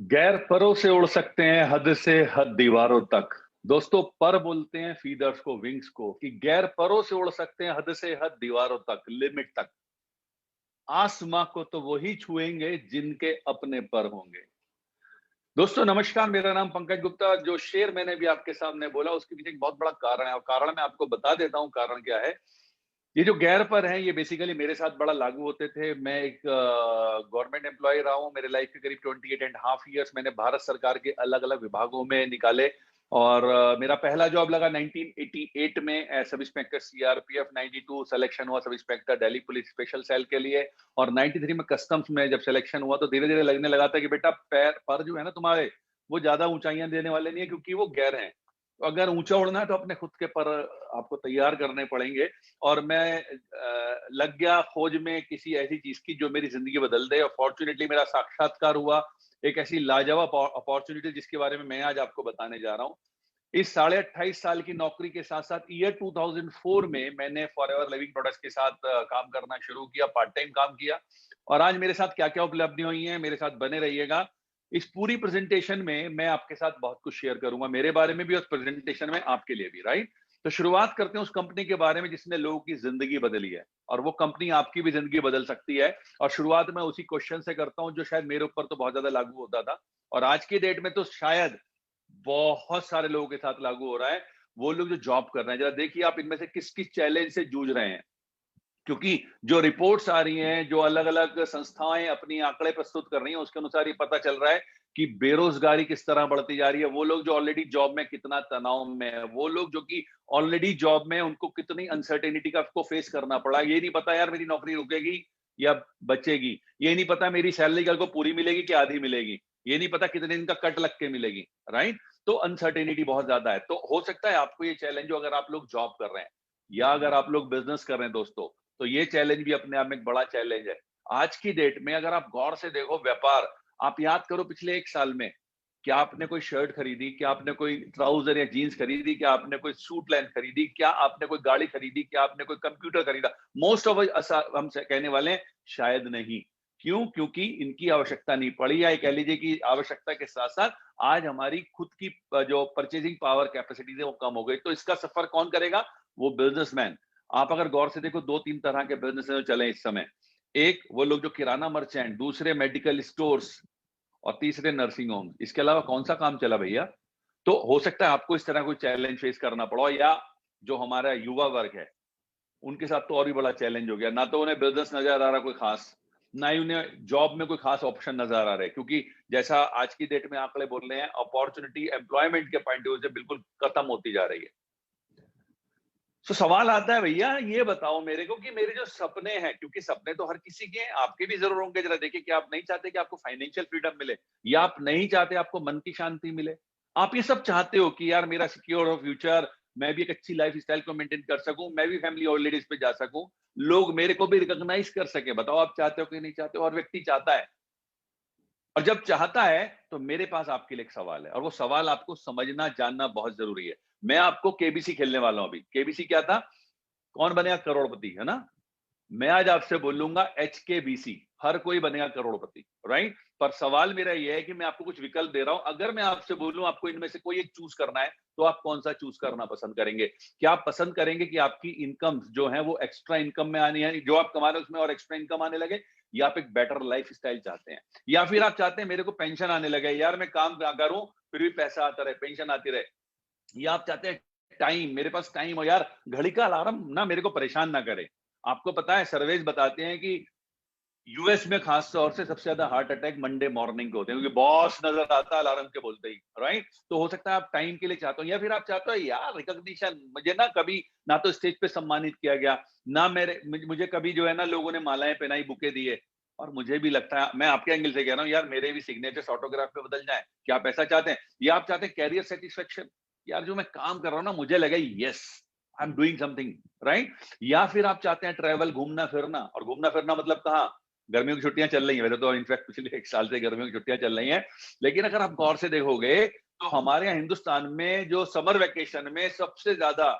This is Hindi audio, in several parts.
गैर परों से उड़ सकते हैं हद से हद दीवारों तक। दोस्तों, पर बोलते हैं फीदर्स को, विंग्स को, कि गैर परों से उड़ सकते हैं हद से हद दीवारों तक, लिमिट तक। आसमां को तो वही छुएंगे जिनके अपने पर होंगे। दोस्तों नमस्कार, मेरा नाम पंकज गुप्ता। जो शेर मैंने भी आपके सामने बोला उसके पीछे एक बहुत बड़ा कारण है, और कारण मैं आपको बता देता हूं कारण क्या है। ये जो गैर पर हैं, ये बेसिकली मेरे साथ बड़ा लागू होते थे। मैं एक गवर्नमेंट एम्प्लॉय रहा हूँ। मेरे लाइफ के करीब 28 एंड हाफ ईयर्स मैंने भारत सरकार के अलग अलग विभागों में निकाले। और मेरा पहला जॉब लगा 1988 में as sub inspector CRPF. 92 selection हुआ sub inspector Delhi police special cell के लिए। और 93 में कस्टम्स में जब सिलेक्शन हुआ तो धीरे धीरे लगने लगा था कि बेटा पैर पर जो है ना तुम्हारे, वो ज्यादा ऊंचाइयां देने वाले नहीं है, क्योंकि वो गैर हैं। तो अगर ऊंचा उड़ना है तो अपने खुद के पर आपको तैयार करने पड़ेंगे। और मैं लग गया खोज में किसी ऐसी चीज की जो मेरी जिंदगी बदल दे, और फॉर्चुनेटली मेरा साक्षात्कार हुआ एक ऐसी लाजवाब अपॉर्चुनिटी जिसके बारे में मैं आज आपको बताने जा रहा हूँ। इस 28.5 साल की नौकरी के साथ साथ ईयर 2004 में मैंने फॉरएवर लिविंग प्रोडक्ट्स के साथ काम करना शुरू किया, पार्ट टाइम काम किया। और आज मेरे साथ क्या क्या उपलब्धि हुई हैं, मेरे साथ बने रहिएगा। इस पूरी प्रेजेंटेशन में मैं आपके साथ बहुत कुछ शेयर करूंगा, मेरे बारे में भी और प्रेजेंटेशन में आपके लिए भी, राइट। तो शुरुआत करते हैं उस कंपनी के बारे में जिसने लोगों की जिंदगी बदली है, और वो कंपनी आपकी भी जिंदगी बदल सकती है। और शुरुआत मैं उसी क्वेश्चन से करता हूं जो शायद मेरे ऊपर तो बहुत ज्यादा लागू होता था, और आज की डेट में तो शायद बहुत सारे लोगों के साथ लागू हो रहा है। वो लोग जो जॉब कर रहे हैं, जरा देखिए आप इनमें से किस किस चैलेंज से जूझ रहे हैं। क्योंकि जो रिपोर्ट्स आ रही हैं, जो अलग अलग संस्थाएं अपनी आंकड़े प्रस्तुत कर रही हैं, उसके अनुसार ये पता चल रहा है कि बेरोजगारी किस तरह बढ़ती जा रही है। वो लोग जो ऑलरेडी जॉब में कितना तनाव में है, वो लोग जो कि ऑलरेडी जॉब में, उनको कितनी अनसर्टेनिटी का को फेस करना पड़ा। ये नहीं पता यार मेरी नौकरी रुकेगी या बचेगी। ये नहीं पता मेरी सैलरी कल को पूरी मिलेगी कि आधी मिलेगी। ये नहीं पता कितने दिन का कट लग के मिलेगी, राइट। तो अनसर्टेनिटी बहुत ज्यादा है। तो हो सकता है आपको ये चैलेंज हो अगर आप लोग जॉब कर रहे हैं, या अगर आप लोग बिजनेस कर रहे हैं दोस्तों, तो ये चैलेंज भी अपने आप में एक बड़ा चैलेंज है। आज की डेट में अगर आप गौर से देखो व्यापार, आप याद करो पिछले एक साल में क्या आपने कोई शर्ट खरीदी, क्या आपने कोई ट्राउजर या जीन्स खरीदी, क्या आपने कोई सूट लेंथ खरीदी, क्या आपने कोई गाड़ी खरीदी, क्या आपने कोई कंप्यूटर खरीदा? मोस्ट ऑफ हम कहने वाले हैं शायद नहीं। क्यों? क्योंकि इनकी आवश्यकता नहीं पड़ी, या कह लीजिए कि आवश्यकता के साथ साथ आज हमारी खुद की जो परचेजिंग पावर कैपेसिटी है वो कम हो गई। तो इसका सफर कौन करेगा? वो बिजनेसमैन। आप अगर गौर से देखो, दो तीन तरह के बिजनेस चले इस समय। एक वो लोग जो किराना मर्चेंट, दूसरे मेडिकल स्टोर्स, और तीसरे नर्सिंग होम। इसके अलावा कौन सा काम चला भैया? तो हो सकता है आपको इस तरह कोई चैलेंज फेस करना पड़ा, या जो हमारा युवा वर्ग है उनके साथ तो और भी बड़ा चैलेंज हो गया। ना तो उन्हें बिजनेस नजर आ रहा कोई खास, ना ही उन्हें जॉब में कोई खास ऑप्शन नजर आ रहा है, क्योंकि जैसा आज की डेट में आंकड़े बोल रहे हैं, अपॉर्चुनिटी एम्प्लॉयमेंट के पॉइंट ऑफ व्यू से बिल्कुल खत्म होती जा रही है। तो सवाल आता है भैया ये बताओ मेरे को कि मेरे जो सपने हैं, क्योंकि सपने तो हर किसी के हैं, आपके भी जरूर होंगे। जरा देखिए कि आप नहीं चाहते कि आपको फाइनेंशियल फ्रीडम मिले, या आप नहीं चाहते आपको मन की शांति मिले। आप ये सब चाहते हो कि यार मेरा सिक्योर हो फ्यूचर, मैं भी एक अच्छी लाइफ स्टाइल को मेंटेन कर सकूं, मैं भी फैमिली हॉलिडेज पे जा सकूं, लोग मेरे को भी रिकॉग्नाइज कर सके। बताओ आप चाहते हो कि नहीं चाहते हो? और व्यक्ति चाहता है, और जब चाहता है तो मेरे पास आपके लिए एक सवाल है, और वो सवाल आपको समझना जानना बहुत जरूरी है। मैं आपको केबीसी खेलने वाला हूं। अभी केबीसी क्या था? कौन बनेगा करोड़पति, है ना? मैं आज आपसे बोलूंगा HKBC, हर कोई बनेगा करोड़पति, राइट। पर सवाल मेरा यह है कि मैं आपको कुछ विकल्प दे रहा हूं। अगर मैं आपसे बोलूं आपको इनमें से कोई एक चूज करना है, तो आप कौन सा चूज करना पसंद करेंगे? क्या आप पसंद करेंगे कि आपकी इनकम जो है वो एक्स्ट्रा इनकम में आनी है, जो आप कमा रहे हैं उसमें और एक्स्ट्रा इनकम आने लगे, या आप एक बेटर लाइफ स्टाइल चाहते हैं? या फिर आप चाहते हैं मेरे को पेंशन आने लगे, यार मैं काम ना करूं फिर भी पैसा आता रहे, पेंशन आती रहे? या आप चाहते हैं टाइम, मेरे पास टाइम हो यार, घड़ी का अलार्म ना मेरे को परेशान ना करे? आपको पता है सर्वेज बताते हैं कि यूएस में खास तौर से सबसे ज्यादा हार्ट अटैक मंडे मॉर्निंग को होते हैं, क्योंकि बॉस नजर आता है अलार्म के बोलते ही, राइट। तो हो सकता है आप टाइम के लिए चाहते हो, या फिर आप चाहते हो यार रिकॉग्निशन, मुझे ना कभी ना तो स्टेज पे सम्मानित किया गया, ना मुझे कभी जो है ना लोगों ने मालाएं पहनाई, बुके दिए। और मुझे भी लगता है, मैं आपके एंगल से कह रहा हूँ यार, मेरे भी सिग्नेचर्स ऑटोग्राफ पे बदल जाए। क्या आप ऐसा चाहते हैं? या आप चाहते हैं कैरियर सेटिस्फेक्शन, यार जो मैं काम कर रहा हूँ ना मुझे लगे yes I am doing something, right. या फिर आप चाहते हैं ट्रैवल, घूमना फिरना, और घूमना फिरना मतलब कहाँ? गर्मियों की छुट्टियां चल रही हैं, वैसे तो इनफैक्ट पिछले एक साल से गर्मियों की छुट्टियां चल रही हैं। लेकिन अगर आप गौर से देखोगे तो हमारे यहाँ हिंदुस्तान में जो समर वेकेशन में सबसे ज्यादा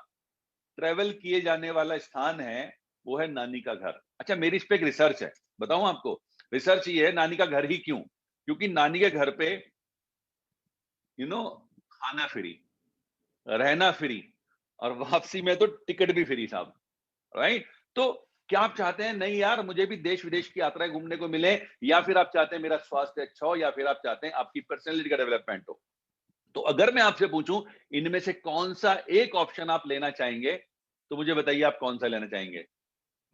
ट्रेवल किए जाने वाला स्थान है वो है नानी का घर। अच्छा, मेरी इस पे एक रिसर्च है, बताऊं आपको। रिसर्च ये है, नानी का घर ही क्यों? क्योंकि नानी के घर पे खाना फ्री, रहना फ्री, और वापसी में तो टिकट भी फ्री साहब, राइट? तो क्या आप चाहते हैं नहीं यार मुझे भी देश विदेश की यात्राएं घूमने को मिले, या फिर आप चाहते हैं मेरा स्वास्थ्य अच्छा हो, या फिर आप चाहते हैं आपकी पर्सनैलिटी का डेवलपमेंट हो? तो अगर मैं आपसे पूछूं इनमें से कौन सा एक ऑप्शन आप लेना चाहेंगे, तो मुझे बताइए आप कौन सा लेना चाहेंगे?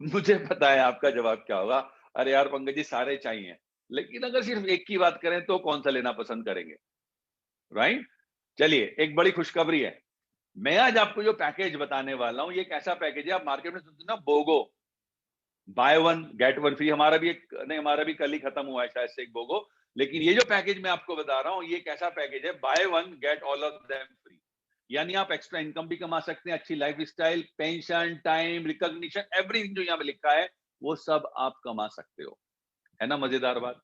मुझे पता है आपका जवाब क्या होगा। अरे यार पंकज जी सारे चाहिए, लेकिन अगर सिर्फ एक की बात करें तो कौन सा लेना पसंद करेंगे, राइट? चलिए एक बड़ी खुशखबरी है, मैं आज आपको जो पैकेज बताने वाला हूं ये एक ऐसा पैकेज है, आप मार्केट में सुनते हैं ना BOGO, buy one get one free, हमारा भी एक नहीं, हमारा भी कल ही खत्म हुआ है शायद से एक बोगो। लेकिन ये जो पैकेज मैं आपको बता रहा हूं ये एक ऐसा पैकेज है, bye one get all of them free. यानी आप एक्स्ट्रा इनकम भी कमा सकते हैं, अच्छी life style, pension, time, recognition, everything जो यहाँ पे लिखा है वो सब आप कमा सकते हो। है ना मजेदार बात?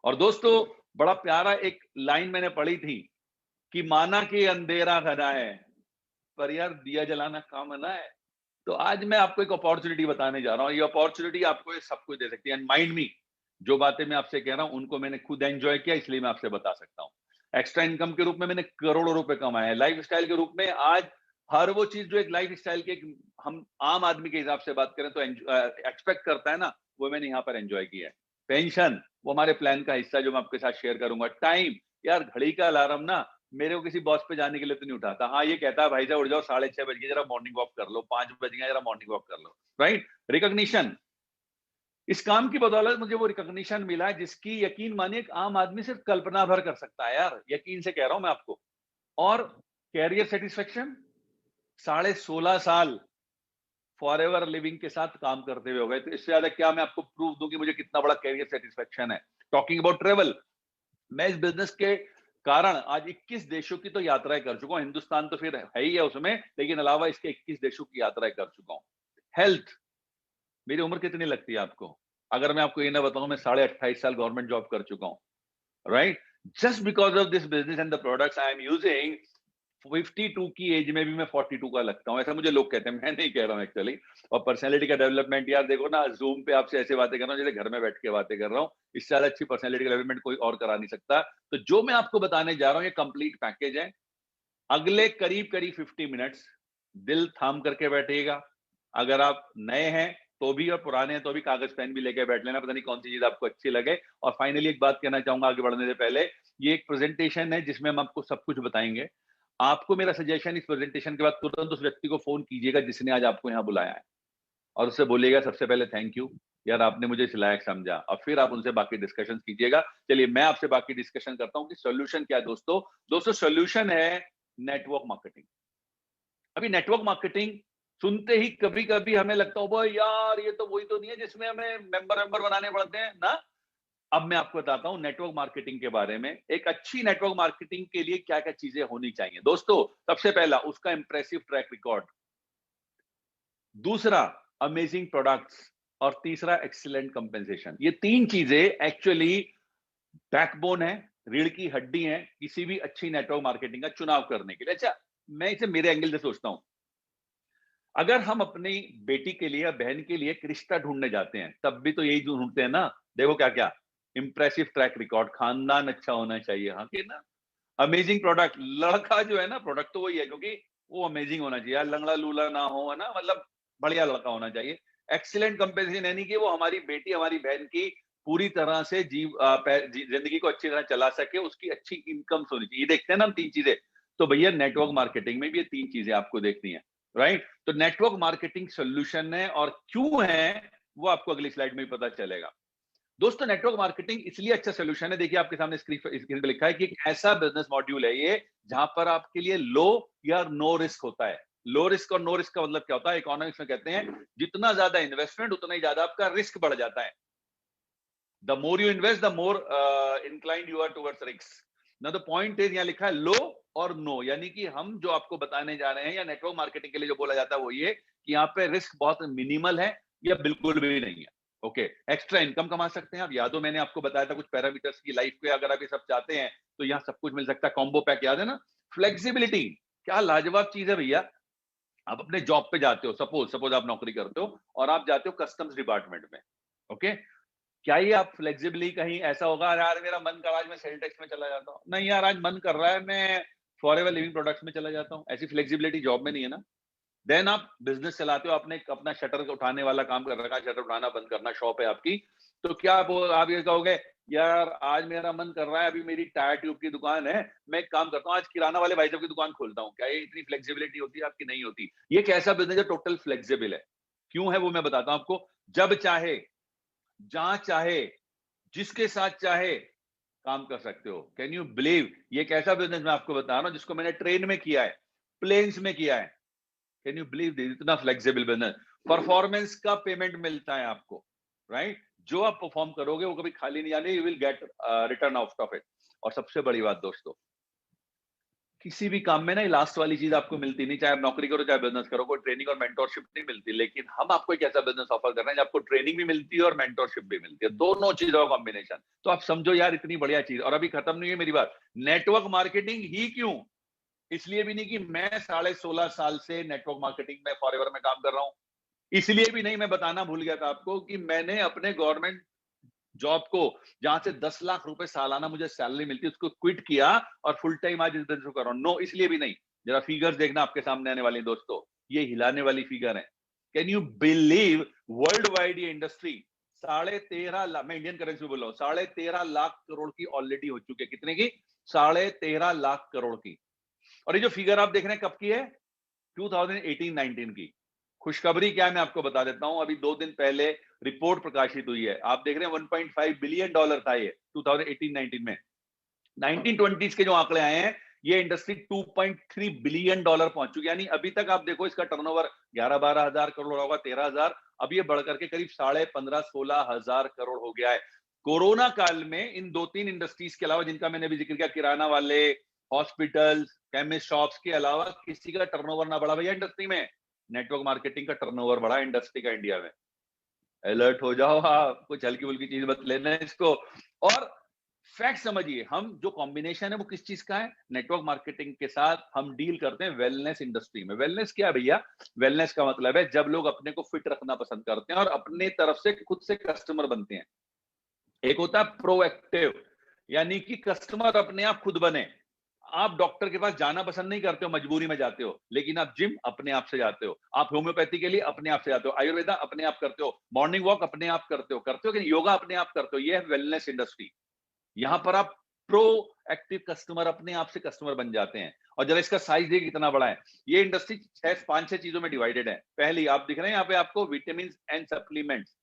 और दोस्तों बड़ा प्यारा एक लाइन मैंने पढ़ी थी कि माना कि अंधेरा घना है पर यार दिया जलाना काम मना है। तो आज मैं आपको एक अपॉर्चुनिटी बताने जा रहा हूं, ये अपॉर्चुनिटी आपको ये सब कुछ दे सकती है। एंड माइंड मी, जो बातें मैं आपसे कह रहा हूं उनको मैंने खुद एंजॉय किया, इसलिए मैं आपसे बता सकता हूं। एक्स्ट्रा इनकम के रूप में मैंने करोड़ों रुपए कमाए हैं, लाइफ स्टाइल के रूप में आज हर वो चीज जो एक लाइफ स्टाइल के हम आम आदमी के हिसाब से बात करें तो एक्सपेक्ट करता है ना, वो मैंने यहाँ पर एंजॉय किया है। पेंशन वो हमारे प्लान का हिस्सा जो मैं आपके साथ शेयर करूंगा। टाइम, यार घड़ी का अलार्म ना मेरे को किसी बॉस पे जाने के लिए तो नहीं उठाता, हाँ ये कहता है भाई साहब उठ जाओ 6:30 बज गए जरा मॉर्निंग वॉक कर लो, 5 बज गए जरा मॉर्निंग वॉक कर लो, राइट? रिकॉग्निशन, इस काम की बदौलत मुझे वो रिकॉग्निशन मिला है जिसकी यकीन मानिए एक आम आदमी सिर्फ कल्पना भर कर सकता है यार, यकीन से कह रहा हूं मैं आपको। और कैरियर सेटिस्फेक्शन, 16.5 साल फॉर एवर लिविंग के साथ काम करते हुए हो गए, तो इससे ज्यादा क्या मैं आपको प्रूफ दूं कि मुझे कितना बड़ा कैरियर सेटिस्फेक्शन है। टॉकिंग अबाउट ट्रेवल, मैं इस बिजनेस के कारण आज 21 देशों की तो यात्राएं कर चुका हूं, हिंदुस्तान तो फिर है ही है उसमें, लेकिन अलावा इसके 21 देशों की यात्राएं कर चुका हूं। हेल्थ, मेरी उम्र कितनी लगती है आपको? अगर मैं आपको ये ना बताऊं मैं 28.5 साल गवर्नमेंट जॉब कर चुका हूं, right? Just because of this business and the products I am using, 52 की एज में भी मैं 42 का लगता हूं, ऐसा मुझे लोग कहते हैं, मैं नहीं कह रहा हूं एक्चुअली। और पर्सनैलिटी का डेवलपमेंट, यार देखो ना जूम पे आपसे ऐसे बातें कर रहा हूं जैसे घर में बैठ के बातें कर रहा हूं, इससे ज्यादा अच्छी पर्सनैलिटी का डेवलपमेंट कोई और करा नहीं सकता। तो जो मैं आपको बताने जा रहा हूं ये कंप्लीट पैकेज है। अगले करीब करीब 50 मिनट्स दिल थाम करके बैठिएगा। अगर आप नए हैं तो भी और पुराने हैं तो भी कागज पेन भी लेके बैठ लेना, पता नहीं कौन सी चीज आपको अच्छी लगे। और फाइनली एक बात कहना चाहूंगा आगे बढ़ने से पहले, ये एक प्रेजेंटेशन है जिसमें हम आपको सब कुछ बताएंगे। आपको मेरा सजेशन, इस प्रेजेंटेशन के बाद तुरंत उस व्यक्ति को फोन कीजिएगा जिसने आज आपको यहाँ बुलाया है, और उससे बोलिएगा सबसे पहले थैंक यू यार, आपने मुझे इस लायक समझा, और फिर आप उनसे बाकी डिस्कशन कीजिएगा। चलिए मैं आपसे बाकी डिस्कशन करता हूं कि सोल्यूशन क्या है दोस्तों। दोस्तों सोल्यूशन है नेटवर्क मार्केटिंग। अभी नेटवर्क मार्केटिंग सुनते ही कभी कभी हमें लगता हो भाई यार ये तो वही तो नहीं है जिसमें हमें मेंबर बनाने पड़ते हैं ना। अब मैं आपको बताता हूं नेटवर्क मार्केटिंग के बारे में। एक अच्छी नेटवर्क मार्केटिंग के लिए क्या क्या चीजें होनी चाहिए दोस्तों? सबसे पहला उसका इंप्रेसिव ट्रैक रिकॉर्ड, दूसरा अमेजिंग प्रोडक्ट्स, और तीसरा एक्सीलेंट कंपेंसेशन। ये तीन चीजें एक्चुअली बैकबोन है, रीढ़ की हड्डी है किसी भी अच्छी नेटवर्क मार्केटिंग का चुनाव करने के लिए। अच्छा, मैं इसे मेरे एंगल से सोचता हूं, अगर हम अपनी बेटी के लिए या बहन के लिए एक रिश्ता ढूंढने जाते हैं तब भी तो यही ढूंढते हैं ना। देखो क्या क्या, इंप्रेसिव ट्रैक रिकॉर्ड, खानदान अच्छा होना चाहिए, हाँ कि ना, अमेजिंग प्रोडक्ट, लड़का जो है ना प्रोडक्ट तो वही है क्योंकि वो अमेजिंग होना चाहिए, लंगड़ा लूला ना हो, है ना, मतलब बढ़िया लड़का होना चाहिए। एक्सीलेंट कंपेंसेशन यानी कि वो हमारी बेटी हमारी बहन की पूरी तरह से जिंदगी को अच्छी तरह चला सके, उसकी अच्छी इनकम होनी चाहिए। ये देखते हैं ना हम तीन चीजें, तो भैया नेटवर्क मार्केटिंग में भी ये तीन चीजें आपको देखनी है, राइट? तो नेटवर्क मार्केटिंग सोल्यूशन है, और क्यों है वो आपको अगली स्लाइड में भी पता चलेगा। दोस्तों नेटवर्क मार्केटिंग इसलिए अच्छा सोल्यूशन है, देखिए आपके सामने स्क्रीन पे लिखा है कि एक ऐसा बिजनेस मॉड्यूल है ये जहां पर आपके लिए लो या नो रिस्क होता है। लो रिस्क और नो रिस्क का मतलब क्या होता है? इकोनॉमिक्स में कहते हैं जितना ज्यादा इन्वेस्टमेंट उतना ही ज्यादा आपका रिस्क बढ़ जाता है। The more you invest the more inclined you are towards risk. ना द पॉइंट इज, यहाँ लिखा है लो और नो, यानी कि हम जो आपको बताने जा रहे हैं या नेटवर्क मार्केटिंग के लिए जो बोला जाता है वो ये कि यहाँ पे रिस्क बहुत मिनिमल है या बिल्कुल भी नहीं है। ओके, एक्स्ट्रा इनकम कमा सकते हैं आप, या तो मैंने आपको बताया था कुछ पैरामीटर्स की लाइफ पे, अगर आप ये सब चाहते हैं तो यहाँ सब कुछ मिल सकता है। कॉम्बो पैक याद है ना? फ्लेक्सिबिलिटी, क्या लाजवाब चीज है भैया। आप अपने जॉब पे जाते हो, सपोज आप नौकरी करते हो और आप जाते हो कस्टम्स डिपार्टमेंट में, ओके, क्या ये आप फ्लेक्सिबली कहीं ऐसा होगा यार मेरा मन कर रहा है आज मैं सेल्टेक्स में चला जाता हूँ, नहीं यार आज मन कर रहा है मैं फॉरएवर लिविंग प्रोडक्ट्स में चला जाता हूँ, ऐसी फ्लेक्सिबिलिटी जॉब में नहीं है ना। देन आप बिजनेस चलाते हो, आपने अपना शटर उठाने वाला काम कर रखा है, शटर उठाना बंद करना शॉप है आपकी, तो क्या आप ये कहोगे यार आज मेरा मन कर रहा है, अभी मेरी टायर ट्यूब की दुकान है, मैं एक काम करता हूँ आज किराना वाले भाई साहब की दुकान खोलता हूँ, क्या ये इतनी फ्लेक्सिबिलिटी होती है आपकी? नहीं होती। ये कैसा बिजनेस है? टोटल फ्लेक्सिबल है। क्यों है वो मैं बताता हूँ आपको। जब चाहे, जहां चाहे, जिसके साथ चाहे काम कर सकते हो। Can you believe? ये कैसा बिजनेस मैं आपको बता रहा हूं जिसको मैंने ट्रेन में किया है, प्लेन्स में किया है। Can you believe this? इतना फ्लेक्सिबल बिजनेस। परफॉर्मेंस का पेमेंट मिलता है आपको, राइट? जो आप परफॉर्म करोगे वो कभी खाली नहीं जाने, you will get return out of it. और सबसे बड़ी बात दोस्तों, किसी भी काम में ना ये लास्ट वाली चीज आपको मिलती नहीं, चाहे आप नौकरी करो चाहे बिजनेस करो, कोई ट्रेनिंग और मेंटोरशिप नहीं मिलती। लेकिन हम आपको एक ऐसा बिजनेस ऑफर कर रहे हैं जब आपको ट्रेनिंग भी मिलती है और मेंटोरशिप भी मिलती है, दोनों चीजों का कॉम्बिनेशन। तो आप समझो यार इतनी बढ़िया चीज। और अभी खत्म नहीं है मेरी बात। नेटवर्क मार्केटिंग ही क्यों? इसलिए भी नहीं कि मैं 16.5 साल से नेटवर्क मार्केटिंग में फॉरएवर में काम कर रहा हूं, इसलिए भी नहीं, मैं बताना भूल गया था आपको कि मैंने अपने गवर्नमेंट जॉब को, जहां से 10 लाख रुपए सालाना मुझे सैलरी मिलती है, उसको क्विट किया और फुल टाइम आज इस बिजनेस को कर रहा हूं। नो, इसलिए भी नहीं। जरा फिगर्स देखना आपके सामने आने वाली दोस्तों, ये हिलाने वाली फिगर है। Can you believe? World wide ये इंडस्ट्री 13.5 लाख, मैं इंडियन करेंसी में बोल रहा हूं, 13.5 लाख करोड़ की ऑलरेडी हो चुकी है। कितने की? 13.5 लाख करोड़ की। और ये जो फिगर आप देख रहे हैं कब की है? 2018-19 की। खुशखबरी क्या है मैं आपको बता देता हूं। अभी 2 दिन पहले रिपोर्ट प्रकाशित हुई है, आप देख रहे हैं $1.5 बिलियन था ये 2018-19 में। 1920s के जो आंकड़े आए हैं, ये इंडस्ट्री $2.3 बिलियन पहुंच चुकी है। यानी अभी तक आप देखो इसका टर्नओवर 11-12 हजार करोड़ होगा, 13,000, अब ये बढ़कर के करीब 15,500-16,000 करोड़ हो गया है। कोरोना काल में इन 2-3 इंडस्ट्रीज के अलावा, जिनका मैंने भी जिक्र किया, किराना वाले, हॉस्पिटल, केमिस्ट शॉप्स के अलावा किसी का टर्नओवर ना बढ़ा भैया इंडस्ट्री में। नेटवर्क मार्केटिंग का टर्नओवर बढ़ा इंडस्ट्री का इंडिया में। अलर्ट हो जाओ आप, कुछ हल्की फुल्की चीज मत लेना इसको। और फैक्ट समझिए, हम जो कॉम्बिनेशन है वो किस चीज का है? नेटवर्क मार्केटिंग के साथ हम डील करते हैं वेलनेस इंडस्ट्री में। वेलनेस क्या है भैया? वेलनेस का मतलब है जब लोग अपने को फिट रखना पसंद करते हैं और अपने तरफ से खुद से कस्टमर बनते हैं। एक होता है प्रोएक्टिव, यानी कि कस्टमर अपने आप खुद बने। आप डॉक्टर के पास जाना पसंद नहीं करते हो, मजबूरी में जाते हो, लेकिन आप जिम अपने आप से जाते हो, आप होम्योपैथी के लिए अपने आप से जाते हो, आयुर्वेदा अपने आप करते हो, मॉर्निंग वॉक अपने आप करते हो कि योगा अपने आप करते हो। ये है वेलनेस इंडस्ट्री। यहां पर आप प्रो एक्टिव कस्टमर अपने आप से कस्टमर बन जाते हैं। और जरा इसका साइज देखिए कितना बड़ा है। ये इंडस्ट्री 5-6 चीजों में डिवाइडेड है। पहली आप दिख रहे हैं यहाँ पे आपको विटामिन एंड सप्लीमेंट्स,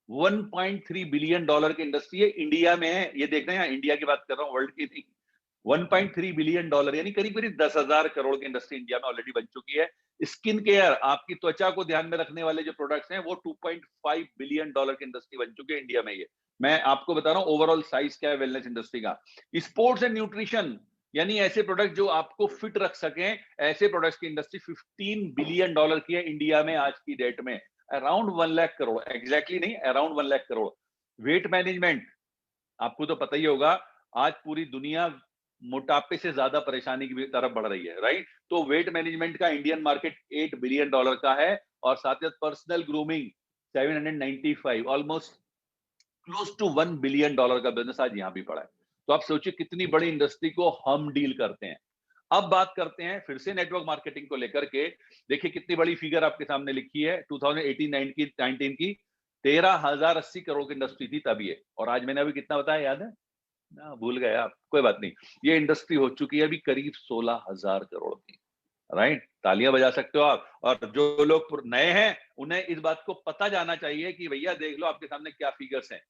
$1.3 बिलियन की इंडस्ट्री है, इंडिया में है। ये देख रहे हैं, इंडिया की बात कर रहा हूँ, वर्ल्ड की नहीं। $1.3 बिलियन, यानी करीब करीब 10,000 करोड़ की इंडस्ट्री इंडिया में ऑलरेडी बन चुकी है। स्किन केयर, आपकी त्वचा को ध्यान में रखने वाले जो प्रोडक्ट्स हैं, वो $2.5 बिलियन की इंडस्ट्री बन चुकी है इंडिया में। ये मैं आपको बता रहा हूं ओवरऑल साइज क्या है वेलनेस इंडस्ट्री का। स्पोर्ट्स एंड न्यूट्रिशन, यानी ऐसे प्रोडक्ट जो आपको फिट रख सकें, ऐसे प्रोडक्ट्स की इंडस्ट्री $15 बिलियन की है इंडिया में आज की डेट में। अराउंड 1 लाख करोड़, एग्जैक्टली नहीं, around 1 lakh crore. Weight management, आपको तो पता ही होगा, आज पूरी दुनिया मोटापे से ज्यादा परेशानी की तरफ बढ़ रही है, राइट? तो वेट मैनेजमेंट का इंडियन मार्केट $8 बिलियन का है। और साथ ही personal grooming 795, almost close to $1 billion का बिजनेस आज यहां भी पड़ा है। तो आप सोचिए कितनी बड़ी इंडस्ट्री को हम डील करते हैं। अब बात करते हैं फिर से नेटवर्क मार्केटिंग को लेकर के। देखिए कितनी बड़ी फिगर आपके सामने लिखी है 2018-19 की। 13,080 करोड़ की इंडस्ट्री थी तब ये, और आज मैंने अभी कितना बताया याद है ना? भूल गए आप, कोई बात नहीं। ये इंडस्ट्री हो चुकी है अभी करीब 16,000 करोड़ की, राइट? तालियां बजा सकते हो आप। और जो लोग नए हैं उन्हें इस बात को पता जाना चाहिए कि भैया देख लो आपके सामने क्या फिगर्स हैं।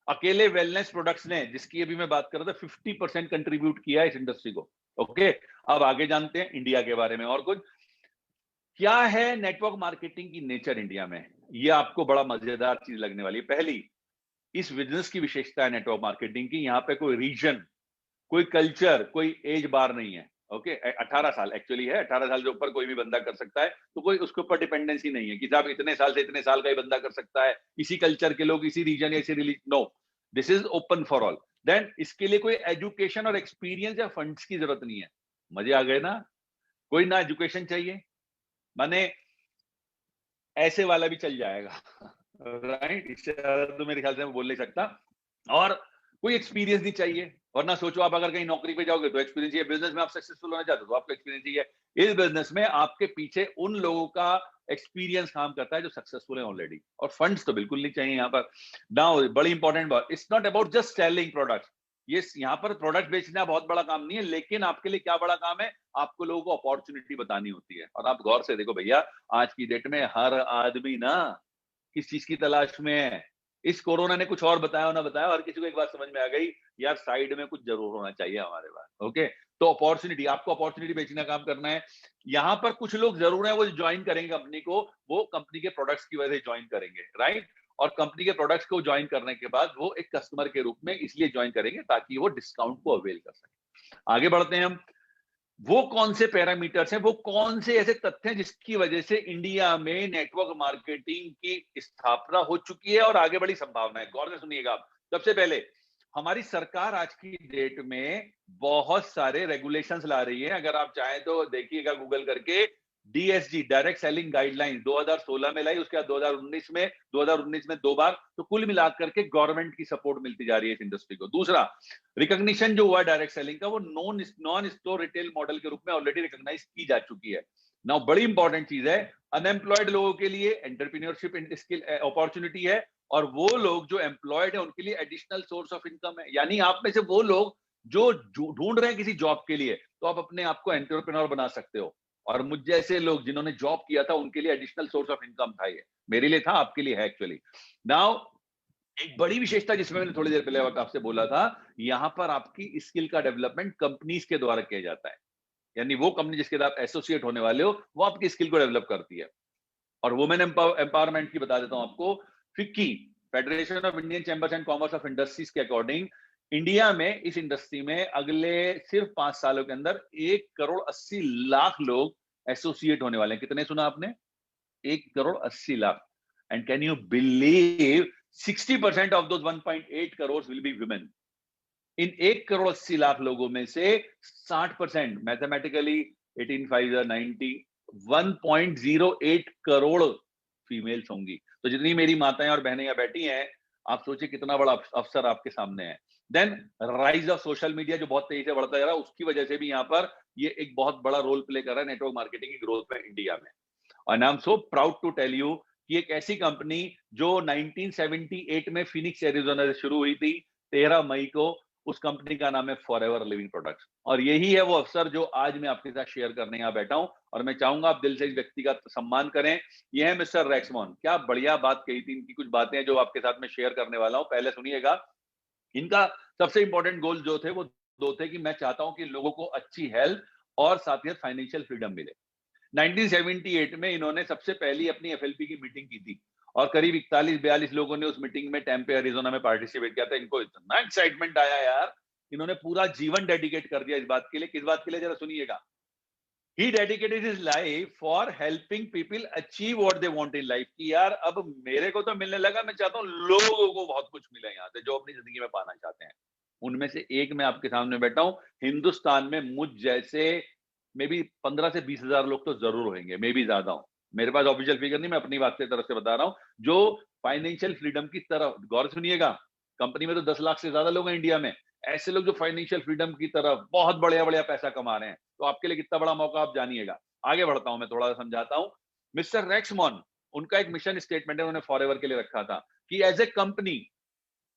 अकेले वेलनेस प्रोडक्ट्स ने, जिसकी अभी मैं बात कर रहा था, 50% कंट्रीब्यूट किया है इस इंडस्ट्री को। ओके, अब आगे जानते हैं इंडिया के बारे में और कुछ। क्या है नेटवर्क मार्केटिंग की नेचर इंडिया में? ये आपको बड़ा मजेदार चीज लगने वाली है। पहली, इस बिजनेस की विशेषता है नेटवर्क मार्केटिंग की, यहाँ पे कोई रीजन, कोई कल्चर, कोई एज बार नहीं है। ओके, 18 साल एक्चुअली है, 18 साल से ऊपर कोई भी बंदा कर सकता है। तो कोई उसके ऊपर डिपेंडेंसी नहीं है कि साहब इतने साल से इतने साल का ही बंदा कर सकता है, इसी कल्चर के लोग, इसी रीजन या इसी religion. No, this is open for all. Then इसके लिए कोई एजुकेशन और एक्सपीरियंस या फंड्स की जरूरत नहीं है। मजे आ गए ना? कोई ना एजुकेशन चाहिए, माने ऐसे वाला भी चल जाएगा राइट, इससे ज्यादा तो मेरे ख्याल से मैं बोल नहीं सकता। और कोई एक्सपीरियंस नहीं चाहिए, वरना सोचो आप अगर कहीं नौकरी पे जाओगे तो एक्सपीरियंस चाहिए, बिजनेस में आप सक्सेसफुल होना चाहते हो तो आपको एक्सपीरियंस चाहिए। इस बिजनेस में आपके पीछे उन लोगों का एक्सपीरियंस काम करता है जो सक्सेसफुल है ऑलरेडी, और फंड्स तो बिल्कुल नहीं चाहिए यहाँ पर। नाउ बड़ी इंपॉर्टेंट बात, it's not about just selling products. ये यहाँ पर प्रोडक्ट बेचना बहुत बड़ा काम नहीं है, लेकिन आपके लिए क्या बड़ा काम है, आपको लोगों को अपॉर्चुनिटी बतानी होती है। और आप गौर से देखो भैया, आज की डेट में हर आदमी ना किस चीज की तलाश में है। इस कोरोना ने कुछ और बताया ना बताया, हर किसी को एक बात समझ में आ गई, यार साइड में कुछ जरूर होना चाहिए हमारे पास। ओके, तो अपॉर्चुनिटी, आपको अपॉर्चुनिटी बेचने का काम करना है। यहाँ पर कुछ लोग जरूर है वो ज्वाइन करेंगे कंपनी को, वो कंपनी के प्रोडक्ट्स की वजह से ज्वाइन करेंगे, राइट। और कंपनी के प्रोडक्ट्स को ज्वाइन करने के बाद वो एक कस्टमर के रूप में इसलिए ज्वाइन करेंगे ताकि वो डिस्काउंट को अवेल कर सके। आगे बढ़ते हैं हम। वो कौन से पैरामीटर्स हैं, वो कौन से ऐसे तथ्य हैं जिसकी वजह से इंडिया में नेटवर्क मार्केटिंग की स्थापना हो चुकी है और आगे बड़ी संभावना है। गौर से सुनिएगा आप। सबसे पहले, हमारी सरकार आज की डेट में बहुत सारे रेगुलेशंस ला रही है। अगर आप चाहें तो देखिएगा गूगल करके, डीएसजी डायरेक्ट सेलिंग गाइडलाइंस 2016 में लाई, उसके बाद 2019 में 2 बार, तो कुल मिलाकर के गवर्नमेंट की सपोर्ट मिलती जा रही है इस इंडस्ट्री को। दूसरा, रिकॉग्निशन जो हुआ डायरेक्ट सेलिंग का, वो नॉन स्टोर रिटेल मॉडल के रूप में ऑलरेडी रिकॉग्नाइज की जा चुकी है। नाउ बड़ी इंपॉर्टेंट चीज है, अनएम्प्लॉयड लोगों के लिए एंटरप्रेन्योरशिप स्किल अपॉर्चुनिटी है, और वो लोग जो एम्प्लॉयड है उनके लिए एडिशनल सोर्स ऑफ इनकम है। यानी आप में से वो लोग जो ढूंढ रहे हैं किसी जॉब के लिए, तो आप अपने आप को एंटरप्रेन्योर बना सकते हो। और मुझ जैसे लोग जिन्होंने जॉब किया था उनके लिए एडिशनल सोर्स ऑफ इनकम था ये, मेरे लिए था, आपके लिए है एक्चुअली। नाउ एक बड़ी विशेषता जिसमें मैंने थोड़ी देर पहले आपसे बोला था, यहां पर आपकी स्किल का डेवलपमेंट कंपनीज के द्वारा किया जाता है। यानी वो कंपनी जिसके साथ एसोसिएट होने वाले हो, वो आपकी स्किल को डेवलप करती है। और वुमेन एम्पावरमेंट की बता देता हूं आपको। FICCI, federation of Indian chambers and commerce of industries के अकॉर्डिंग, इंडिया में इस इंडस्ट्री में अगले सिर्फ 5 सालों के अंदर 1,80,00,000 लोग एसोसिएट होने वाले हैं। कितने सुना आपने? 1,80,00,000। And can you believe 60% of those 1.8 crore will be women. इन 1,80,00,000 लोगों में से 60%, मैथमेटिकली 18 5 90, 1.08 करोड़ फीमेल्स होंगी। तो जितनी मेरी माताएं और बहनें यहाँ बैठी हैं, आप सोचिए कितना बड़ा अवसर आपके सामने है। Then rise of social media जो बहुत तेजी से बढ़ता जा रहा है, उसकी वजह से भी यहाँ पर ये एक बहुत बड़ा रोल प्ले कर रहा है नेटवर्क मार्केटिंग की ग्रोथ में इंडिया में। और I am so proud to tell you कि एक ऐसी कंपनी जो 1978 में फिनिक्स एरिजोना से शुरू हुई थी, 13 मई को, उस कंपनी का नाम है फॉरएवर लिविंग प्रोडक्ट्स। और यही है वो अवसर जो आज मैं आपके साथ शेयर करने यहाँ बैठा हूं, और मैं चाहूंगा आप दिल से इस व्यक्ति का सम्मान करें। यह है मिस्टर रैक्समोन। क्या बढ़िया बात कही थी, इनकी कुछ बातें जो आपके साथ में शेयर करने वाला हूं, पहले सुनिएगा। इनका सबसे इंपॉर्टेंट गोल जो थे वो 2 थे, कि मैं चाहता हूं कि लोगों को अच्छी हेल्थ और साथ ही फाइनेंशियल फ्रीडम मिले। 1978 में इन्होंने सबसे पहली अपनी एफएलपी की मीटिंग की थी, और करीब 41-42 लोगों ने उस मीटिंग में टेम्पे एरिजोना में पार्टिसिपेट किया था। इनको इतना एक्साइटमेंट आया यार, इन्होंने पूरा जीवन डेडिकेट कर दिया इस बात के लिए। किस बात के लिए, जरा सुनिएगा। He dedicated his life for helping people achieve what they want in life. कि यार अब मेरे को तो मिलने लगा, मैं चाहता हूँ लोगों को बहुत कुछ मिले यहाँ से जो अपनी जिंदगी में पाना चाहते हैं। उनमें से एक मैं आपके सामने बैठा हूँ। हिंदुस्तान में मुझ जैसे मे बी 15 से 20,000 लोग तो जरूर होंगे, मे बी ज्यादा हो। मेरे पास ऑफिशियल फिगर नहीं, मैं अपनी बात की तरफ से बता रहा हूँ, जो फाइनेंशियल फ्रीडम की तरफ, गौर सुनिएगा, कंपनी में तो 10 लाख से ज्यादा लोग हैं इंडिया में, ऐसे लोग जो फाइनेंशियल फ्रीडम की तरफ बहुत बढ़िया बढ़िया पैसा कमा रहे हैं, तो आपके लिए कितना बड़ा मौका आप जानिएगा। आगे बढ़ता हूं, मैं थोड़ा सा समझाता हूं। मिस्टर रैक्समोन, उनका एक मिशन स्टेटमेंट है, उन्होंने फॉरएवर के लिए रखा था कि एज ए कंपनी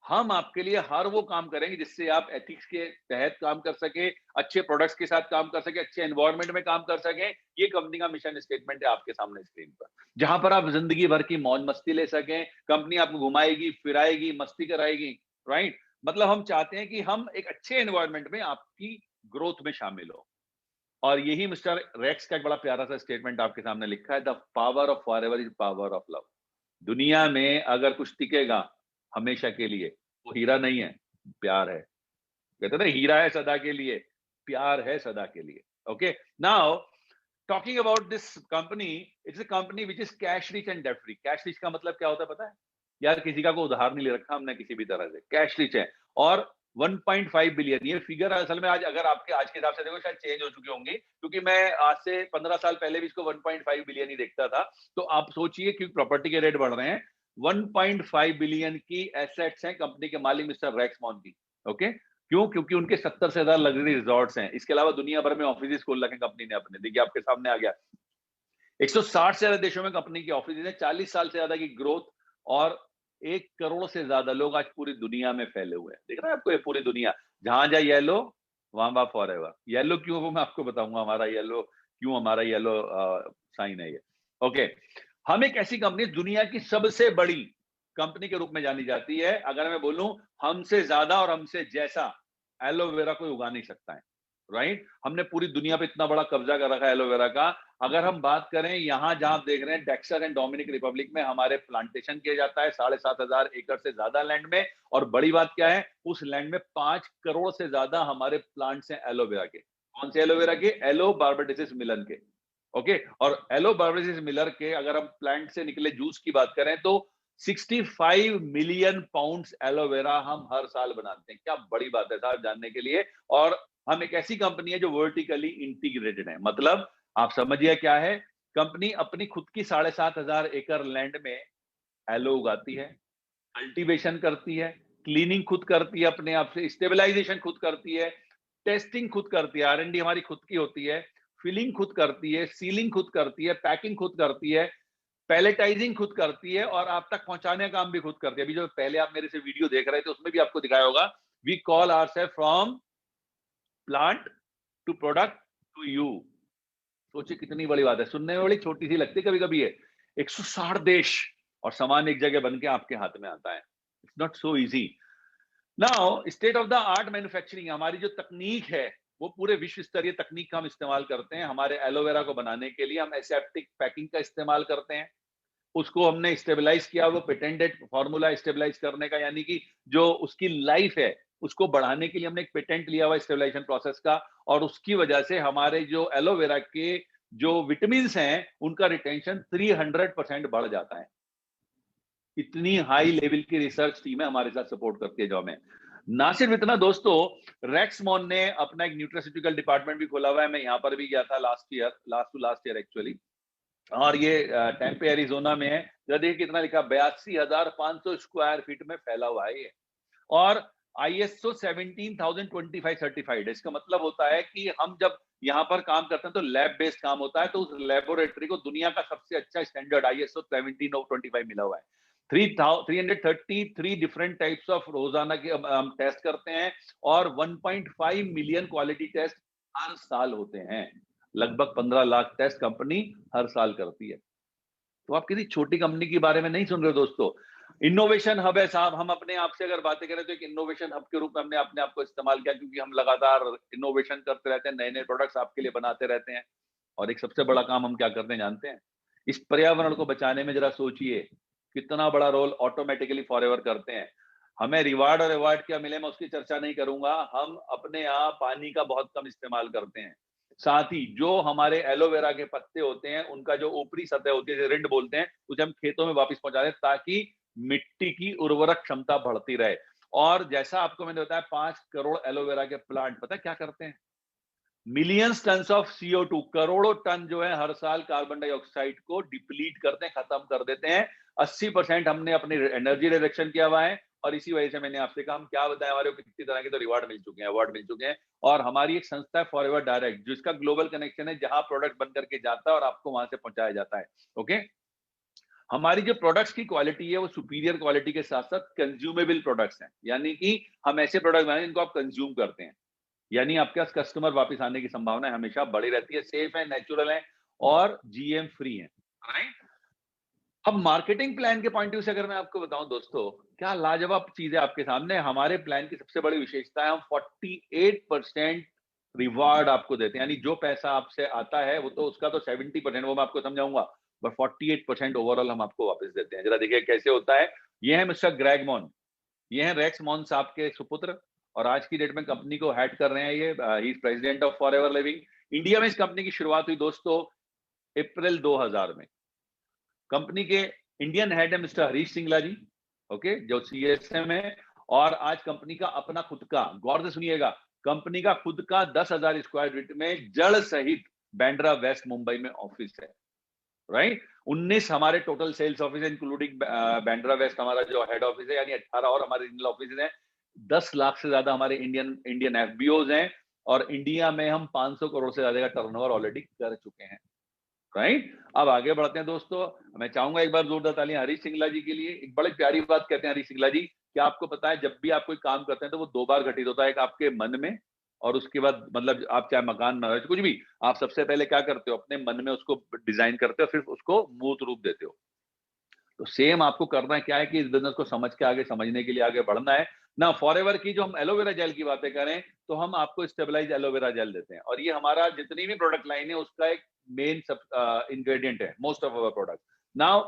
हम आपके लिए हर वो काम करेंगे जिससे आप एथिक्स के तहत काम कर सके, अच्छे प्रोडक्ट्स के साथ काम कर सके, अच्छे एनवायरनमेंट में काम कर सके। ये कंपनी का मिशन स्टेटमेंट है आपके सामने स्क्रीन पर, जहां पर आप जिंदगी भर की मौज मस्ती ले सकें। कंपनी आपको घुमाएगी, फिराएगी, मस्ती कराएगी, राइट। मतलब हम चाहते हैं कि हम एक अच्छे एनवायरनमेंट में आपकी ग्रोथ में शामिल हो। और यही मिस्टर रेक्स का एक बड़ा प्यारा सा स्टेटमेंट आपके सामने लिखा है, the power of forever is power of love. दुनिया में अगर कुछ टिकेगा हमेशा के लिए, वो हीरा नहीं है, प्यार है। कहते हैं ना, हीरा है सदा के लिए, प्यार है सदा के लिए। Okay, now talking about this company, it's a company which is cash rich and debt free. Cash rich का मतलब क्या होता है पता है? यार किसी का को उधार नहीं ले रखा हमने किसी भी तरह से, कैश रिच है। और 1.5 बिलियन, ये फिगर असल में आज अगर आपके आज के हिसाब से देखो शायद चेंज हो चुकी होंगी, क्योंकि मैं आज से 15 साल पहले भी इसको 1.5 बिलियन ही देखता था। तो आप सोचिए कि प्रॉपर्टी के रेट बढ़ रहे हैं, 1.5 बिलियन की एसेट्स हैं कंपनी के मालिक मिस्टर रेक्स मॉन की। ओके, क्यों? क्योंकि उनके 70 से ज्यादा लग्जरी रिजॉर्ट्स हैं। इसके अलावा दुनिया भर में ऑफिस खोल रखे कंपनी ने अपने। देखिए आपके सामने आ गया, 160 से ज्यादा देशों में कंपनी की ऑफिस है, 40 साल से ज्यादा की ग्रोथ, और 1 करोड़ से ज्यादा लोग आज पूरी दुनिया में फैले हुए हैं। दिख रहा है आपको ये पूरी दुनिया? जहां जहां येलो, वहां वहां फॉर एवर। येलो क्यों, वो मैं आपको बताऊंगा हमारा येलो क्यों, हमारा येलो साइन है ये। ओके, हम एक ऐसी कंपनी, दुनिया की सबसे बड़ी कंपनी के रूप में जानी जाती है। अगर मैं बोलूं हमसे ज्यादा और हमसे जैसा एलोवेरा कोई उगा नहीं सकता है, राइट? हमने पूरी दुनिया पे इतना बड़ा कब्जा कर रखा है एलोवेरा का। अगर हम बात करें, यहां जहां आप देख रहे हैं टेक्सास एंड डोमिनिक रिपब्लिक में हमारे प्लांटेशन किया जाता है 7,500 एकड़ से ज्यादा लैंड में। और बड़ी बात क्या है, उस लैंड में 5 करोड़ से ज्यादा हमारे प्लांट्स हैं एलोवेरा के। कौन से एलोवेरा के? एलो बार्बाडेसिस मिलन के। ओके, और एलो बार्बाडेसिस मिलर के अगर हम प्लांट से निकले जूस की बात करें तो 65 मिलियन पाउंड्स एलोवेरा हम हर साल बनाते हैं। क्या बड़ी बात है साहब जानने के लिए। और हम एक ऐसी कंपनी है जो वर्टिकली इंटीग्रेटेड है। मतलब आप समझिए क्या है, कंपनी अपनी खुद की 7,500 एकड़ लैंड में एलो उगाती है, कल्टीवेशन करती है, क्लीनिंग खुद करती है अपने आप से, स्टेबलाइजेशन खुद करती है, टेस्टिंग खुद करती है, R&D हमारी खुद की होती है, फिलिंग खुद करती है, सीलिंग खुद करती है, पैकिंग खुद करती है, पैलेटाइजिंग खुद करती है, और आप तक पहुंचाने का काम भी खुद करती है। अभी जो पहले आप मेरे से वीडियो देख रहे थे उसमें भी आपको दिखाया होगा, we call ourself from plant to product to you. सोचिए कितनी बड़ी बात है, सुनने में बड़ी छोटी सी लगती है कभी कभी ये। 160 देश और सामान एक जगह बन के आपके हाथ में आता है। It's not so easy. Now state of the art manufacturing, हमारी जो तकनीक है वो पूरे विश्व स्तरीय तकनीक का हम इस्तेमाल करते हैं। हमारे एलोवेरा को बनाने के लिए हम एसेप्टिक पैकिंग का इस्तेमाल करते हैं। उसको हमने स्टेबलाइज किया, वो पेटेंटेड फॉर्मूला स्टेबलाइज करने का, यानी कि जो उसकी लाइफ है उसको बढ़ाने के लिए हमने एक पेटेंट लिया हुआ स्टेबलाइजेशन प्रोसेस का। और उसकी वजह से हमारे जो एलोवेरा के जो विटामिन हैं उनका रिटेंशन 300% बढ़ जाता है। इतनी हाई लेवल की रिसर्च टीम है हमारे साथ सपोर्ट करती है जो हमें। ना सिर्फ इतना दोस्तों, रेक्समॉन ने अपना एक न्यूट्रास्यूटिकल डिपार्टमेंट भी खोला हुआ है। मैं यहां पर भी गया था लास्ट ईयर एक्चुअली। और ये टेम्पे एरिजोना में है। जरा देखिए कितना लिखा, 82,500 स्क्वायर फीट में फैला हुआ है ये। और ISO 17,025 सर्टिफाइड है। इसका मतलब होता है कि हम जब यहाँ पर काम करते हैं तो लैब बेस्ड काम होता है, तो उस लेबोरेटरी को दुनिया का सबसे अच्छा स्टैंडर्ड ISO 17,025 मिला हुआ है। 333 डिफरेंट टाइप्स ऑफ रोजाना के हम टेस्ट करते हैं, और 1.5 मिलियन क्वालिटी टेस्ट हर साल होते हैं। लगभग 15 लाख टेस्ट कंपनी हर साल करती है। तो आप किसी छोटी कंपनी के बारे में नहीं सुन रहे हो दोस्तों। इनोवेशन हब है साहब। हम अपने आप से अगर बातें करें तो एक इनोवेशन हब के रूप में हमने अपने आप को इस्तेमाल किया, क्योंकि हम लगातार इनोवेशन करते रहते हैं, नए नए प्रोडक्ट्स आपके लिए बनाते रहते हैं। और एक सबसे बड़ा काम हम क्या करते हैं जानते हैं? इस पर्यावरण को बचाने में जरा सोचिए कितना बड़ा रोल ऑटोमेटिकली फॉरएवर करते हैं। हमें रिवार्ड और रिवार्ड क्या मिले मैं उसकी चर्चा नहीं करूंगा। हम अपने यहाँ पानी का बहुत कम इस्तेमाल करते हैं। साथ ही जो हमारे एलोवेरा के पत्ते होते हैं उनका जो ऊपरी सतह होती है, रिंड बोलते हैं, उसे हम खेतों में वापस पहुंचा दें ताकि मिट्टी की उर्वरक क्षमता बढ़ती रहे। और जैसा आपको मैंने बताया 5 करोड़ एलोवेरा के प्लांट पता है क्या करते हैं? मिलियंस टन ऑफ CO2, करोड़ों टन जो है हर साल कार्बन डाइऑक्साइड को डिप्लीट करते हैं, खत्म कर देते हैं। 80% हमने अपनी एनर्जी रिडक्शन किया हुआ है। और इसी वजह से मैंने आपसे कहा, हम क्या बताएं, हमारे को कितनी तरह के तो रिवार्ड मिल चुके हैं, अवार्ड मिल चुके हैं। और हमारी एक संस्था है फॉरएवर डायरेक्ट, जिसका ग्लोबल कनेक्शन है, जहां प्रोडक्ट बन करके जाता है और आपको वहां से पहुंचाया जाता है। ओके, हमारी जो प्रोडक्ट्स की क्वालिटी है वो सुपीरियर क्वालिटी के साथ साथ कंज्यूमेबल प्रोडक्ट्स हैं, यानी कि हम ऐसे प्रोडक्ट बनाए जिनको आप कंज्यूम करते हैं, यानी आपके पास कस्टमर वापस आने की संभावना हमेशा बड़ी रहती है। सेफ है, नेचुरल है और GM फ्री है, राइट? अब मार्केटिंग प्लान के पॉइंट ऑफ व्यू से अगर मैं आपको बताऊं दोस्तों, क्या लाजवाब चीज है आपके सामने। हमारे प्लान की सबसे बड़ी विशेषता है हम 48% रिवार्ड आपको देते हैं, यानी जो पैसा आपसे आता है वो तो उसका तो 70%, वो मैं आपको समझाऊंगा, बट 48% ओवरऑल हम आपको वापस देते हैं। जरा देखिए कैसे होता है। ये है मिस्टर ग्रेग मॉन, ये है रेक्स मॉन साहब के सुपुत्र, और आज की डेट में कंपनी को हेड कर रहे हैं ये। He is president of forever living India में। इस कंपनी की शुरुआत हुई दोस्तों अप्रैल 2000 में। कंपनी के इंडियन हेड है मिस्टर हरीश सिंगला जी, ओके, जो CSM है। और आज कंपनी का अपना खुद का, गौर से सुनिएगा, कंपनी का खुद का 10,000 स्क्वायर फीट में जड़ सहित बांद्रा वेस्ट मुंबई में ऑफिस है। राइट। 19 हमारे टोटल सेल्स ऑफिस है, इंक्लूडिंग बैंड्रा वेस्ट हमारा जो हेड ऑफिस है, यानी 18 और हमारे रीजनल ऑफिस हैं। 10 लाख से ज्यादा हमारे इंडियन एफबीओज हैं, और इंडिया में हम 500 करोड़ से ज्यादा का टर्नओवर ऑलरेडी कर चुके हैं। राइट। अब आगे बढ़ते हैं दोस्तों। मैं चाहूंगा एक बार जोरदार तालियां हरीश सिंगला जी के लिए। एक बड़ी प्यारी बात कहते हैं हरीश सिंगला जी, क्या आपको पता है जब भी आप कोई काम करते हैं तो वो 2 बार घटित होता है, एक आपके मन में, और उसके बाद मतलब आप चाहे मकान में कुछ भी, आप सबसे पहले क्या करते हो, अपने मन में उसको डिजाइन करते हो, फिर उसको मूर्त रूप देते हो। तो सेम आपको करना है क्या है कि इस बिजनेस को समझ के आगे, समझने के लिए आगे बढ़ना है ना। फॉरएवर की जो हम एलोवेरा जेल की बातें करें, तो हम आपको स्टेबलाइज एलोवेरा जेल देते हैं, और ये हमारा जितनी भी प्रोडक्ट लाइन है उसका एक मेन सब इंग्रेडिएंट है, most of our product. Now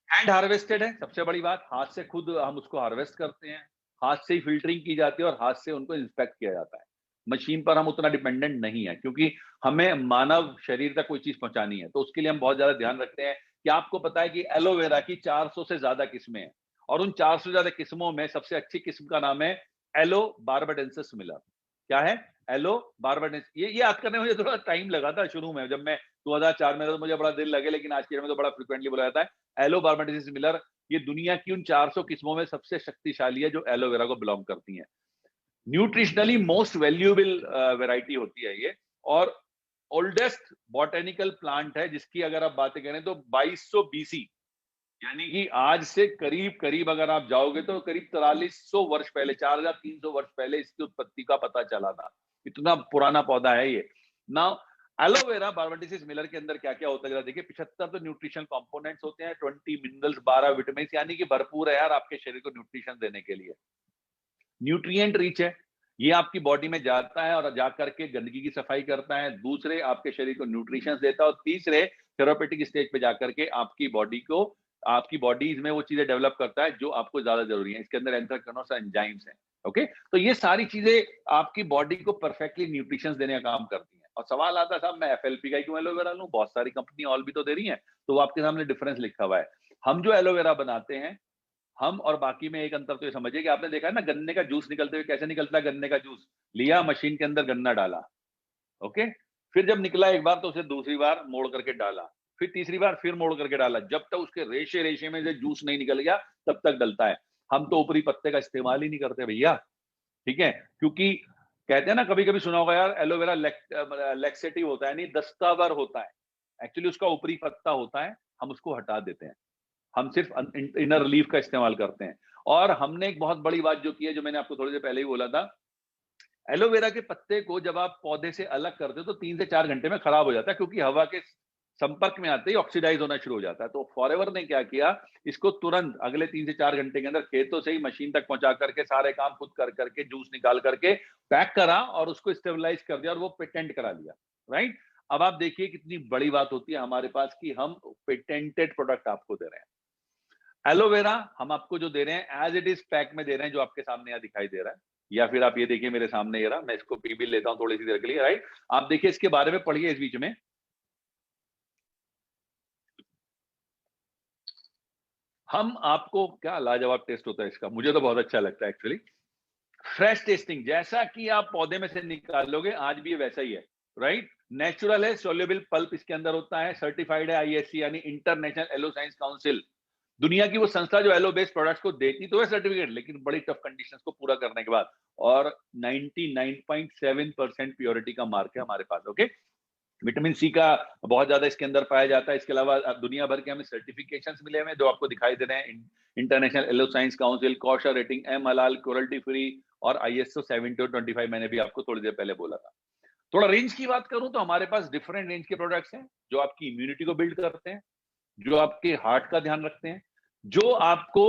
hand harvested है, सबसे बड़ी बात, हाथ से खुद हम उसको हार्वेस्ट करते हैं, हाथ से ही फिल्टरिंग की जाती है और हाथ से उनको इंस्पेक्ट किया जाता है। मशीन पर हम उतना डिपेंडेंट नहीं है, क्योंकि हमें मानव शरीर तक कोई चीज पहुंचानी है, तो उसके लिए हम बहुत ज्यादा ध्यान रखते हैं। कि आपको पता है कि एलोवेरा की 400 से ज्यादा किस्में हैं, और उन 400 से ज्यादा किस्मों में सबसे अच्छी किस्म का नाम है एलो बार्बाडेंसिस मिलर। क्या है? Yellow barbadensis. ये याद करने में मुझे थोड़ा टाइम लगा था शुरू में, जब मैं 2004 में था तो मुझे बड़ा दिल लगे, लेकिन आज के डेट में तो बड़ा फ्रिक्वेंटली बोला जाता है एलो बार्बाडेंसिस मिलर। ये दुनिया की उन 400 किस्मों में सबसे शक्तिशाली है जो एलोवेरा को बिलोंग करती हैं। न्यूट्रिशनली मोस्ट वैल्यूएबल वैरायटी होती है ये, और ओल्डेस्ट बॉटेनिकल प्लांट है, जिसकी अगर आप बातें करें तो 2200 बीसी, यानी कि आज से करीब करीब अगर आप जाओगे तो करीब 4300 वर्ष पहले, 4300 वर्ष पहले इसकी उत्पत्ति का पता चला था। इतना पुराना पौधा है ये। नाउ एलोवेरा बार्बाडेंसिस मिलर के अंदर क्या क्या होता है जरा देखिए। 75 तो न्यूट्रिशन कंपोनेंट्स होते हैं, 20 मिनरल्स, 12 विटामिन, यानी कि भरपूर है यार आपके शरीर को न्यूट्रिशन देने के लिए। न्यूट्रिएंट रिच है, ये आपकी बॉडी में जाता है और जाकर के गंदगी की सफाई करता है। दूसरे, आपके शरीर को न्यूट्रिशन देता है, और तीसरे, थेरापेटिक स्टेज पे जाकर के आपकी बॉडी में वो चीजें डेवलप करता है जो आपको ज्यादा जरूरी है। इसके अंदर एंथ्राक्नोस एंजाइम्स हैं। ओके, तो ये सारी चीजें आपकी बॉडी को परफेक्टली न्यूट्रिशन देने का काम करती हैं। और सवाल आता है, साहब मैं एफएलपी का क्यों एलोवेरा लूं, बहुत सारी कंपनी ऑल भी तो दे रही हैं। तो वो आपके सामने डिफरेंस लिखा हुआ है। हम जो एलोवेरा बनाते हैं, हम और बाकी में एक अंतर तो ये समझिए कि आपने देखा है ना गन्ने का जूस निकलते हुए, कैसे निकलता है गन्ने का जूस? लिया, मशीन के अंदर गन्ना डाला, ओके, फिर जब निकला एक बार तो उसे दूसरी बार मोड़ करके डाला, फिर तीसरी बार फिर मोड़ करके डाला, जब तक उसके रेशे रेशे में से जूस नहीं निकल गया तब तक डलता है। हम तो ऊपरी पत्ते का इस्तेमाल ही नहीं करते भैया, ठीक है, क्योंकि कहते हैं ना, कभी कभी सुना होगा यार, एलोवेरा लेक्सेटिव होता है, नहीं, दस्तावर होता है। एक्चुअली उसका ऊपरी पत्ता होता है, हम उसको हटा देते हैं। हम सिर्फ इनर रिलीफ का इस्तेमाल करते हैं। और हमने एक बहुत बड़ी बात जो की है, जो मैंने आपको थोड़ी देर पहले ही बोला था, एलोवेरा के पत्ते को जब आप पौधे से अलग करते हो तो 3 से 4 घंटे में खराब हो जाता है, क्योंकि हवा के संपर्क में आते ही ऑक्सीडाइज होना शुरू हो जाता है। तो फॉरएवर ने क्या किया, इसको तुरंत अगले 3 से 4 घंटे के अंदर खेतों से ही मशीन तक पहुंचा करके सारे काम खुद कर करके जूस निकाल करके पैक करा और उसको स्टेबलाइज कर दिया और वो पेटेंट करा लिया। राइट। अब आप देखिए कितनी बड़ी बात होती है हमारे पास कि हम पेटेंटेड प्रोडक्ट आपको दे रहे हैं। एलोवेरा हम आपको जो दे रहे हैं एज इट इज पैक में दे रहे हैं, जो आपके सामने यहाँ दिखाई दे रहा है। या फिर आप ये देखिए मेरे सामने ये रहा, मैं इसको पी भी लेता हूँ थोड़ी सी देर के लिए। राइट। आप देखिए इसके बारे में पढ़िए इस बीच में। हम आपको, क्या लाजवाब टेस्ट होता है इसका, मुझे तो बहुत अच्छा लगता है एक्चुअली। फ्रेश टेस्टिंग, जैसा कि आप पौधे में से निकालोगे आज भी ये वैसा ही है। राइट। नेचुरल है, सोल्यूबल पल्प इसके अंदर होता है, सर्टिफाइड है आईएससी यानी इंटरनेशनल एलो साइंस काउंसिल, दुनिया की वो संस्था जो एलो बेस्ड प्रोडक्ट्स को देती तो है सर्टिफिकेट, लेकिन बड़ी टफ कंडीशंस को पूरा करने के बाद। और 99.7% प्योरिटी का मार्क है हमारे पास। ओके। विटामिन सी का बहुत ज्यादा इसके अंदर पाया जाता है। इसके अलावा दुनिया भर के हमें सर्टिफिकेशंस मिले हुए जो आपको दिखाई दे रहे हैं, international aloe science council, kosher rating, M हलाल, क्वालिटी फ्री, और आईएसओ 7025 मैंने भी आपको थोड़ी देर पहले बोला था। थोड़ा रेंज की बात करूं तो हमारे पास डिफरेंट रेंज के प्रोडक्ट्स हैं जो आपकी इम्यूनिटी को बिल्ड करते हैं, जो आपके हार्ट का ध्यान रखते हैं, जो आपको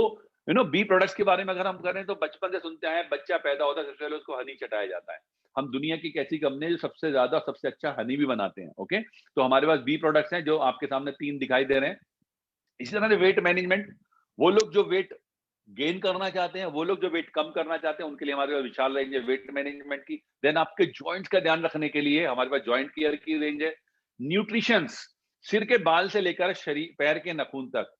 बी प्रोडक्ट्स के बारे में अगर हम करें तो बचपन से सुनते हैं, बच्चा पैदा होता है सबसे पहले उसको हनी चटाया जाता है। हम दुनिया की एक ऐसी कंपनी है जो सबसे ज्यादा सबसे अच्छा हनी भी बनाते हैं। ओके। तो हमारे पास बी प्रोडक्ट्स हैं जो आपके सामने 3 दिखाई दे रहे हैं। इसी तरह से वेट मैनेजमेंट, वो लोग जो वेट गेन करना चाहते हैं, वो लोग जो वेट कम करना चाहते हैं, उनके लिए हमारे पास विशाल रेंज है वेट मैनेजमेंट की। देन आपके जॉइंट्स का ध्यान रखने के लिए हमारे पास जॉइंट केयर की रेंज है। न्यूट्रिशंस, सिर के बाल से लेकर शरीर पैर के नाखून तक,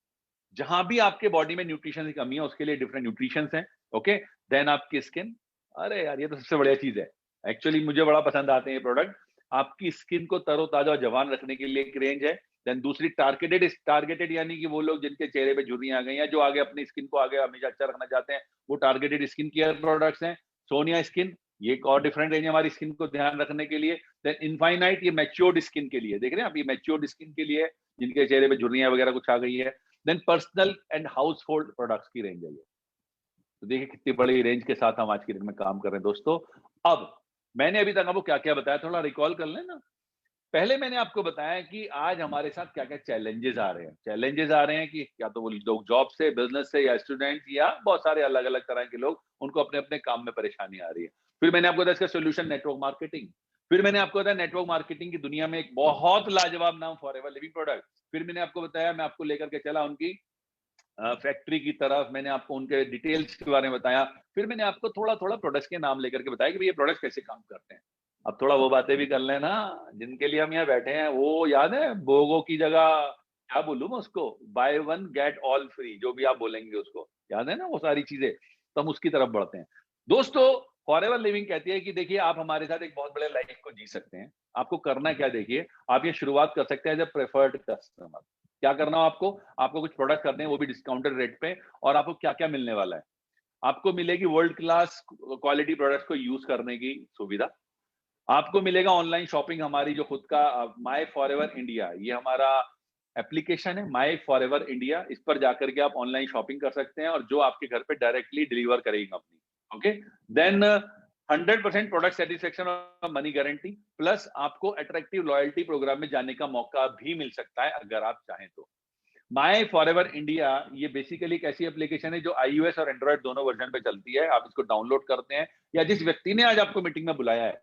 जहां भी आपके बॉडी में न्यूट्रिशन की कमी है उसके लिए डिफरेंट न्यूट्रिशन हैं। ओके। देन आपकी स्किन, अरे यार ये तो सबसे बढ़िया चीज है, एक्चुअली मुझे बड़ा पसंद आते हैं ये प्रोडक्ट। आपकी स्किन को तरोताजा और जवान रखने के लिए एक रेंज है। देन दूसरी टारगेटेड यानी कि वो लोग जिनके चेहरे पे झुर्रियां आ गई हैं, जो आगे अपनी स्किन को आगे हमेशा अच्छा रखना चाहते हैं, वो टारगेटेड स्किन केयर प्रोडक्ट्स हैं। सोनिया स्किन, ये एक और डिफरेंट रेंज है हमारी स्किन को ध्यान रखने के लिए। देन इनफाइनाइट, ये मैच्योर्ड स्किन के लिए, देख रहे हैं आप, ये मैच्योर्ड स्किन के लिए, जिनके चेहरे पे झुर्रियां वगैरह कुछ आ गई है। Then personal and household products की रेंज है ये। तो देखिए कितनी बड़ी रेंज के साथ हम आज की डेट में काम कर रहे हैं दोस्तों। अब मैंने अभी तक आपको क्या क्या बताया, थोड़ा रिकॉल कर लें ना। पहले मैंने आपको बताया कि आज हमारे साथ क्या क्या चैलेंजेस आ रहे हैं। चैलेंजेस आ रहे हैं कि या तो वो लोग जॉब से, बिजनेस से, या स्टूडेंट, या बहुत सारे अलग अलग तरह के लोग, उनको अपने अपने काम में परेशानी आ रही है। फिर मैंने आपको बताया इसका सोल्यूशन नेटवर्क मार्केटिंग। फिर मैंने आपको बताया नेटवर्क मार्केटिंग की दुनिया में एक बहुत लाजवाब नाम फॉरएवर लिविंग प्रोडक्ट। फिर मैंने आपको बताया, मैं आपको लेकर के चला उनकी फैक्ट्री की तरफ, मैंने आपको उनके डिटेल्स के बारे में बताया। फिर मैंने आपको थोड़ा थोड़ा प्रोडक्ट्स के नाम लेकर के बताया कि भाई ये प्रोडक्ट्स कैसे काम करते हैं। अब थोड़ा वो बातें भी कर लेना जिनके लिए हम यहाँ बैठे हैं। वो याद है बोगो की जगह, क्या बोलूं मैं उसको, bye one get all free, जो भी आप बोलेंगे उसको, याद है ना वो सारी चीजें। तो हम उसकी तरफ बढ़ते हैं दोस्तों। फॉरएवर लिविंग कहती है कि देखिए आप हमारे साथ एक बहुत बड़े लाइफ को जी सकते हैं। आपको करना क्या, देखिए आप ये शुरुआत कर सकते हैं एज ए प्रेफर्ड कस्टमर। क्या करना हो आपको, आपको कुछ प्रोडक्ट करने हैं, वो भी डिस्काउंटेड रेट पे। और आपको क्या क्या मिलने वाला है, आपको मिलेगी वर्ल्ड क्लास क्वालिटी प्रोडक्ट्स को यूज करने की सुविधा। आपको मिलेगा ऑनलाइन शॉपिंग, हमारी जो खुद का माई फॉरएवर इंडिया, ये हमारा एप्लीकेशन है माई फॉरएवर इंडिया। इस पर जाकर के आप ऑनलाइन शॉपिंग कर सकते हैं और जो आपके घर पे डायरेक्टली डिलीवर करेगी company. Okay, then 100% product satisfaction और मनी गारंटी, प्लस आपको अट्रैक्टिव लॉयल्टी प्रोग्राम में जाने का मौका भी मिल सकता है अगर आप चाहें तो। माई फॉरएवर इंडिया ये बेसिकली एक ऐसी एप्लीकेशन है जो iOS और एंड्रॉइड दोनों वर्जन पे चलती है। आप इसको डाउनलोड करते हैं, या जिस व्यक्ति ने आज आपको मीटिंग में बुलाया है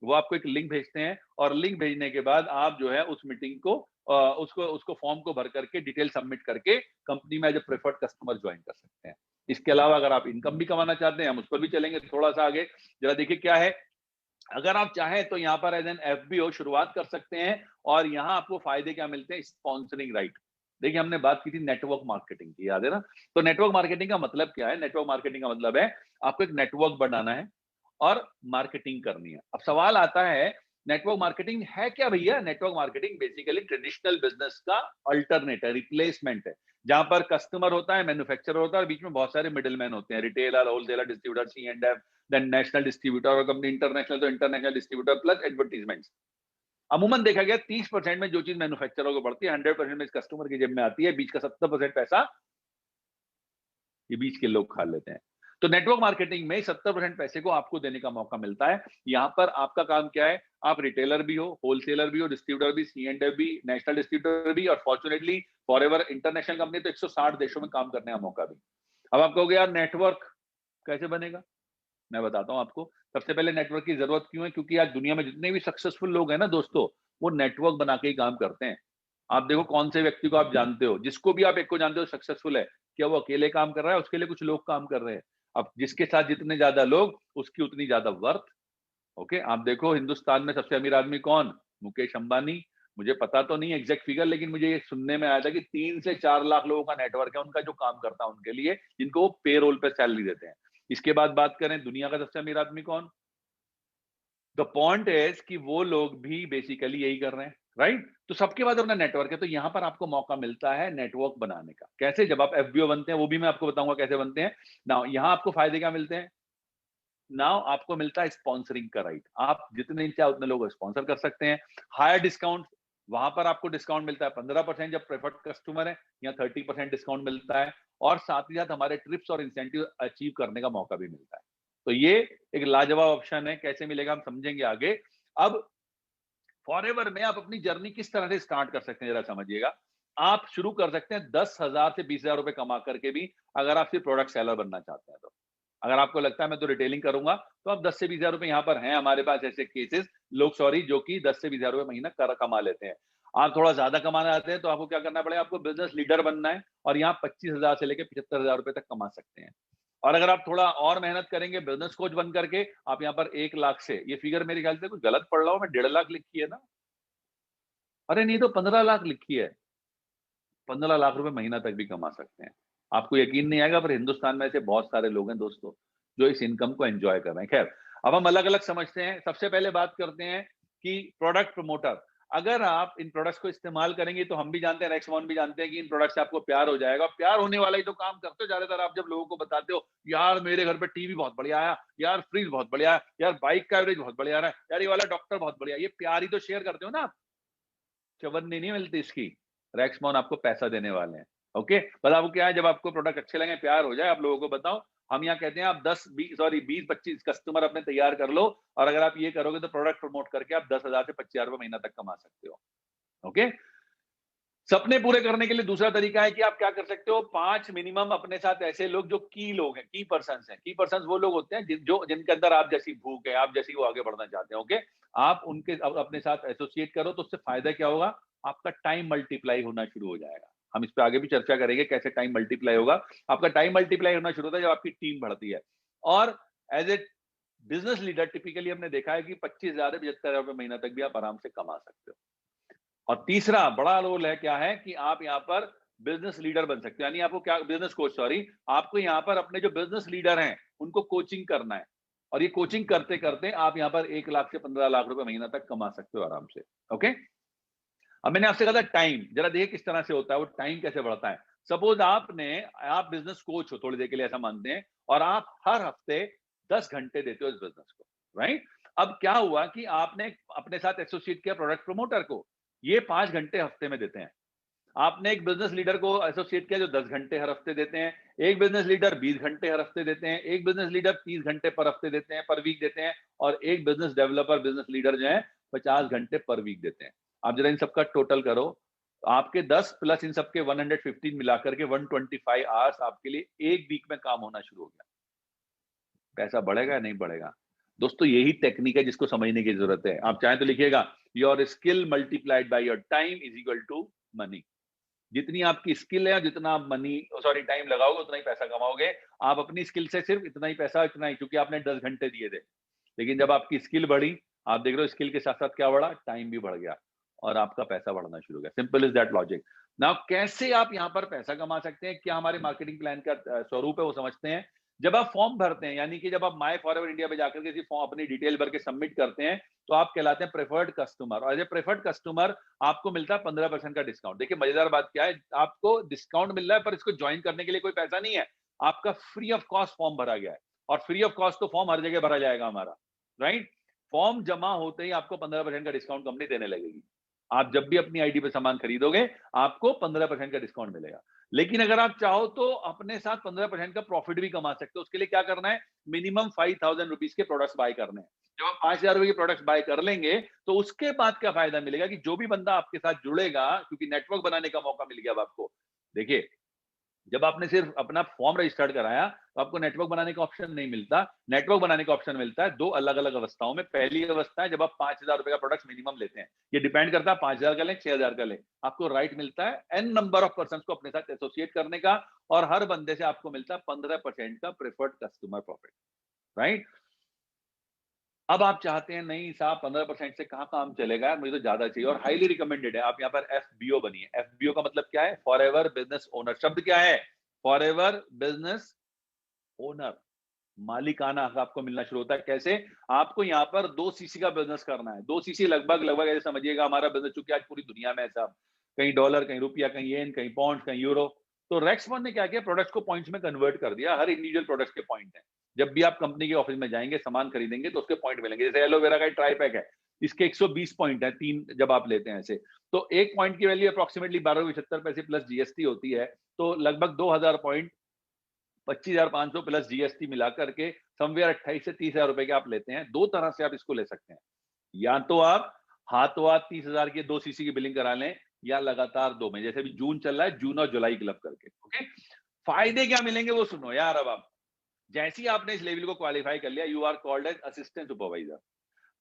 वो आपको एक लिंक भेजते हैं, और लिंक भेजने के बाद आप जो है उस मीटिंग को उसको फॉर्म को भर करके डिटेल सबमिट करके कंपनी में as a preferred customer join कर सकते हैं। इसके अलावा अगर आप इनकम भी कमाना चाहते हैं, हम उस पर भी चलेंगे थोड़ा सा आगे। जरा देखिए क्या है, अगर आप चाहें तो यहाँ पर एज एन एफबीओ शुरुआत कर सकते हैं। और यहाँ आपको फायदे क्या मिलते हैं, स्पॉन्सरिंग राइट। देखिए हमने बात की थी नेटवर्क मार्केटिंग की, याद है ना। तो नेटवर्क मार्केटिंग का मतलब क्या है, नेटवर्क मार्केटिंग का मतलब है आपको एक नेटवर्क बनाना है और मार्केटिंग करनी है। अब सवाल आता है नेटवर्क मार्केटिंग है क्या भैया। Network marketing basically traditional business का अल्टरनेट है, रिप्लेसमेंट है, जहां पर कस्टमर होता है, मैन्युफैक्चरर होता है और बीच में बहुत सारे मिडिलमैन होते हैं, retailer, wholesaler, distributor, C&F, then national distributor, और कंपनी इंटरनेशनल तो इंटरनेशनल डिस्ट्रीब्यूटर प्लस एडवर्टीजमेंट्स। अमूमन देखा गया 30% में जो चीज मैन्युफैक्चरर को बढ़ती है 100% में इस कस्टमर की जेब में आती है। बीच का 70% पैसा ये बीच के लोग खा लेते हैं। तो नेटवर्क मार्केटिंग में 70% पैसे को आपको देने का मौका मिलता है। यहां पर आपका काम क्या है, आप रिटेलर भी हो, होलसेलर भी हो, डिस्ट्रीब्यूटर भी, C&F भी, नेशनल डिस्ट्रीब्यूटर भी, और फॉर्चुनेटली फॉरएवर इंटरनेशनल कंपनी तो 160 देशों में काम करने का मौका भी। अब आप कहोगे यार नेटवर्क कैसे बनेगा, मैं बताता हूं आपको। सबसे पहले नेटवर्क की जरूरत क्यों है, क्योंकि आज दुनिया में जितने भी सक्सेसफुल लोग हैं ना दोस्तों, वो नेटवर्क बना के ही काम करते हैं। आप देखो कौन से व्यक्ति को आप जानते हो, जिसको भी आप एक को जानते हो सक्सेसफुल है, क्या वो अकेले काम कर रहा है, उसके लिए कुछ लोग काम कर रहे हैं। अब जिसके साथ जितने ज्यादा लोग, उसकी उतनी ज्यादा वर्थ। ओके, आप देखो हिंदुस्तान में सबसे अमीर आदमी कौन, मुकेश अंबानी। मुझे पता तो नहीं एग्जैक्ट फिगर, लेकिन मुझे ये सुनने में आया था कि 3 से 4 लाख लोगों का नेटवर्क है उनका जो काम करता है उनके लिए, जिनको वो पे रोल पे सैलरी देते हैं। इसके बाद बात करें दुनिया का सबसे अमीर आदमी कौन, द पॉइंट इज कि वो लोग भी बेसिकली यही कर रहे हैं, राइट। तो सबके बाद अपना नेटवर्क है, तो यहां पर आपको मौका मिलता है नेटवर्क बनाने का। कैसे, जब आप एफबीओ बनते हैं, वो भी मैं आपको बताऊंगा कैसे बनते हैं ना। यहां आपको फायदे क्या मिलते हैं, नाउ आपको मिलता है स्पॉन्सरिंग का राइट। आप जितने चाहे उतने लोग स्पॉन्सर कर सकते हैं। हायर डिस्काउंट, वहां पर आपको डिस्काउंट मिलता है 15% जब प्रेफर्ड कस्टमर है, या 30% डिस्काउंट मिलता है। और साथ ही साथ हमारे ट्रिप्स और इंसेंटिव अचीव करने का मौका भी मिलता है। तो ये एक लाजवाब ऑप्शन है, कैसे मिलेगा हम समझेंगे आगे। अब फॉरएवर में आप अपनी जर्नी किस तरह से स्टार्ट कर सकते हैं, जरा समझिएगा। आप शुरू कर सकते हैं 10,000 से 20,000 रुपए कमा करके भी, अगर आप सिर्फ प्रोडक्ट सेलर बनना चाहते हैं तो। अगर आपको लगता है मैं तो रिटेलिंग करूंगा, तो आप 10 से 20,000 रुपए यहाँ पर हैं हमारे पास ऐसे केसेस लोग, सॉरी, जो कि 10 से 20,000 रुपए महीना कमा लेते हैं। आप थोड़ा ज्यादा कमाना चाहते हैं तो आपको क्या करना पड़ेगा, आपको बिजनेस लीडर बनना है, और यहाँ 25,000 से लेकर 75,000 रुपए तक कमा सकते हैं। और अगर आप थोड़ा और मेहनत करेंगे बिजनेस कोच बन करके, आप यहाँ पर 1 लाख से, ये फिगर मेरे ख्याल से कुछ गलत पढ़ रहा हूं मैं, 1.5 लाख लिखी है ना, अरे नहीं तो 15 लाख लिखी है, 15 लाख रुपए महीना तक भी कमा सकते हैं। आपको यकीन नहीं आएगा, पर हिंदुस्तान में ऐसे बहुत सारे लोग हैं दोस्तों जो इस इनकम को एंजॉय कर रहे हैं। खैर, अब हम अलग अलग समझते हैं। सबसे पहले बात करते हैं कि प्रोडक्ट प्रमोटर। अगर आप इन प्रोडक्ट्स को इस्तेमाल करेंगे तो हम भी जानते हैं, रेक्समोन भी जानते हैं कि इन प्रोडक्ट्स से आपको प्यार हो जाएगा। प्यार होने वाला ही तो काम करते हो ज्यादातर आप, जब लोगों को बताते हो यार मेरे घर पे टीवी बहुत बढ़िया आया, यार फ्रिज बहुत बढ़िया आया, यार बाइक का एवरेज बहुत बढ़िया आ रहा है, यार ये वाला डॉक्टर बहुत बढ़िया, ये प्यार ही तो शेयर करते हो ना आप। चवन्नी नहीं मिलती इसकी, रेक्समोन आपको पैसा देने वाले हैं। ओके, बस आपको क्या है, जब आपको प्रोडक्ट अच्छे लगे, प्यार हो जाए, आप लोगों को बताओ। हम यहाँ कहते हैं आप 20-25 कस्टमर अपने तैयार कर लो, और अगर आप ये करोगे तो प्रोडक्ट प्रमोट करके आप 10,000 से 25,000 रुपए महीना तक कमा सकते हो। ओके, सपने पूरे करने के लिए दूसरा तरीका है कि आप क्या कर सकते हो, 5 मिनिमम अपने साथ ऐसे लोग जो की लोग हैं, की पर्संस हैं। की पर्संस वो लोग होते हैं जिनके अंदर आप जैसी भूख है, आप जैसी वो आगे बढ़ना चाहते हैं। ओके, आप उनके अपने साथ एसोसिएट करो, तो उससे फायदा क्या होगा, आपका टाइम मल्टीप्लाई होना शुरू हो जाएगा। हम इस पे आगे भी चर्चा करेंगे कैसे टाइम मल्टीप्लाई होगा। आपका टाइम मल्टीप्लाई होना शुरू होता है जब आपकी टीम बढ़ती है। और as a business leader typically हमने देखा है कि 25,000 से 75,000 रुपए महीना तक भी आप आराम से कमा सकते हो। और तीसरा बड़ा रोल है क्या है कि आप यहाँ पर बिजनेस लीडर बन सकते हो, यानी आपको क्या, बिजनेस कोच, सॉरी, आपको यहाँ पर अपने जो बिजनेस लीडर हैं उनको कोचिंग करना है। और ये कोचिंग करते करते आप यहाँ पर 1 लाख से 15 लाख रुपए महीना तक कमा सकते हो आराम से। ओके, अब मैंने आपसे कहा था टाइम, जरा देखिए किस तरह से होता है, वो टाइम कैसे बढ़ता है। सपोज आप बिजनेस कोच हो, थोड़ी देर के लिए ऐसा मानते हैं, और आप हर हफ्ते 10 घंटे देते हो इस बिजनेस को, राइट। अब क्या हुआ कि आपने अपने साथ एसोसिएट किया प्रोडक्ट प्रमोटर को, ये 5 घंटे हफ्ते में देते हैं। आपने एक बिजनेस लीडर को एसोसिएट किया जो 10 घंटे हर हफ्ते देते हैं। एक बिजनेस लीडर 20 घंटे हर हफ्ते देते हैं। एक बिजनेस लीडर 30 घंटे पर हफ्ते देते हैं, पर वीक देते हैं। और एक बिजनेस डेवलपर, बिजनेस लीडर जो है 50 घंटे पर वीक देते हैं। आप जरा इन सबका टोटल करो, आपके 10 प्लस इन सबके 115 मिलाकर के 125 आवर्स आपके लिए एक वीक में काम होना शुरू हो गया। पैसा बढ़ेगा या नहीं बढ़ेगा? दोस्तों यही टेक्निक है जिसको समझने की जरूरत है। आप चाहें तो लिखिएगा, your skill multiplied by your time is equal to money. जितनी आपकी स्किल है, जितना आप टाइम लगाओगे उतना ही पैसा कमाओगे। आप अपनी स्किल से सिर्फ इतना ही पैसा, इतना ही, क्योंकि आपने 10 घंटे दिए थे। लेकिन जब आपकी स्किल बढ़ी, आप देख रहे हो स्किल के साथ साथ क्या बढ़ा, टाइम भी बढ़ गया, और आपका पैसा बढ़ना शुरू हो गया। Simple is that logic. Now कैसे आप यहाँ पर पैसा कमा सकते हैं, क्या हमारे मार्केटिंग प्लान का स्वरूप है, वो समझते हैं। जब आप फॉर्म भरते हैं, यानी कि जब आप माई फॉरएवर इंडिया पे जाकर के फॉर्म अपनी डिटेल भर के सबमिट करते हैं, तो आप कहलाते हैं प्रेफर्ड कस्टमर। और एज ए प्रेफर्ड कस्टमर आपको मिलता है 15% का डिस्काउंट। देखिए मजेदार बात क्या है, आपको डिस्काउंट मिल रहा है, पर इसको ज्वाइन करने के लिए कोई पैसा नहीं है। आपका फ्री ऑफ कॉस्ट फॉर्म भरा गया है, और फ्री ऑफ कॉस्ट तो फॉर्म हर जगह भरा जाएगा हमारा, राइट। फॉर्म जमा होते ही आपको 15% का डिस्काउंट कंपनी देने लगेगी। आप जब भी अपनी आईडी पे सामान खरीदोगे, आपको 15% का डिस्काउंट मिलेगा। लेकिन अगर आप चाहो तो अपने साथ 15% का प्रॉफिट भी कमा सकते हो। उसके लिए क्या करना है, मिनिमम 5,000 रुपीज के प्रोडक्ट्स बाय करने हैं। जब आप 5,000 रुपए के प्रोडक्ट्स बाय कर लेंगे, तो उसके बाद क्या फायदा मिलेगा कि जो भी बंदा आपके साथ जुड़ेगा, क्योंकि नेटवर्क बनाने का मौका मिल गया अब आपको। देखिए, जब आपने सिर्फ अपना फॉर्म रजिस्टर्ड कराया, तो आपको नेटवर्क बनाने का ऑप्शन नहीं मिलता। नेटवर्क बनाने का ऑप्शन मिलता है 2 अलग-अलग अवस्थाओं में। पहली अवस्था है जब आप 5,000 रुपए का प्रोडक्ट मिनिमम लेते हैं। ये डिपेंड करता है 5,000 का लें, 6,000 का लें। आपको राइट मिलता है एन नंबर ऑफ पर्सन्स को अपने साथ एसोसिएट करने का, और हर बंदे से आपको मिलता है 15% का प्रेफर्ड कस्टमर प्रॉफिट, राइट। अब आप चाहते हैं नहीं साहब 15% से कहाँ काम चलेगा यार, मुझे तो ज्यादा चाहिए, और हाईली रिकमेंडेड है आप यहाँ पर एफबीओ बनिए। एफबीओ का मतलब क्या है, फॉरएवर बिजनेस ओनर। शब्द क्या है, फॉरएवर बिजनेस ओनर। मालिकाना हक आपको मिलना शुरू होता है। कैसे, आपको यहाँ पर 2 सीसी का बिजनेस करना है। 2 सीसी लगभग लगभग ऐसे समझिएगा हमारा बिजनेस, चूंकि आज पूरी दुनिया में है साहब, कहीं डॉलर, कहीं रुपया, कहीं येन, कहीं पाउंड, कहीं यूरो। तो रेक्समोन ने क्या किया, प्रोडक्ट्स को पॉइंट्स में कन्वर्ट कर दिया। हर इंडिविजुअल प्रोडक्ट्स के पॉइंट है। जब भी आप कंपनी के ऑफिस में जाएंगे, सामान खरीदेंगे, तो उसके पॉइंट मिलेंगे। जैसे एलोवेरा का ट्राई पैक है, इसके 120 पॉइंट है, 3 जब आप लेते हैं ऐसे, तो एक पॉइंट की वैल्यू अप्रोक्सीमेटली 12.75 पैसे प्लस जीएसटी होती है। तो लगभग 2,000 पॉइंट, 25,500 प्लस जीएसटी मिलाकर के समवेयर 28 से 30,000 रुपए के आप लेते हैं। 2 तरह से आप इसको ले सकते हैं, या तो आप हाथों हाथ 30,000 की 2 सीसी की बिलिंग करा लें, या लगातार 2 में, जैसे अभी जून चल रहा है, जून और जुलाई क्लब करके। ओके, फायदे क्या मिलेंगे वो सुनो यार। अब आप जैसे ही आपने इस लेवल को क्वालिफाई कर लिया, you are called as assistant supervisor.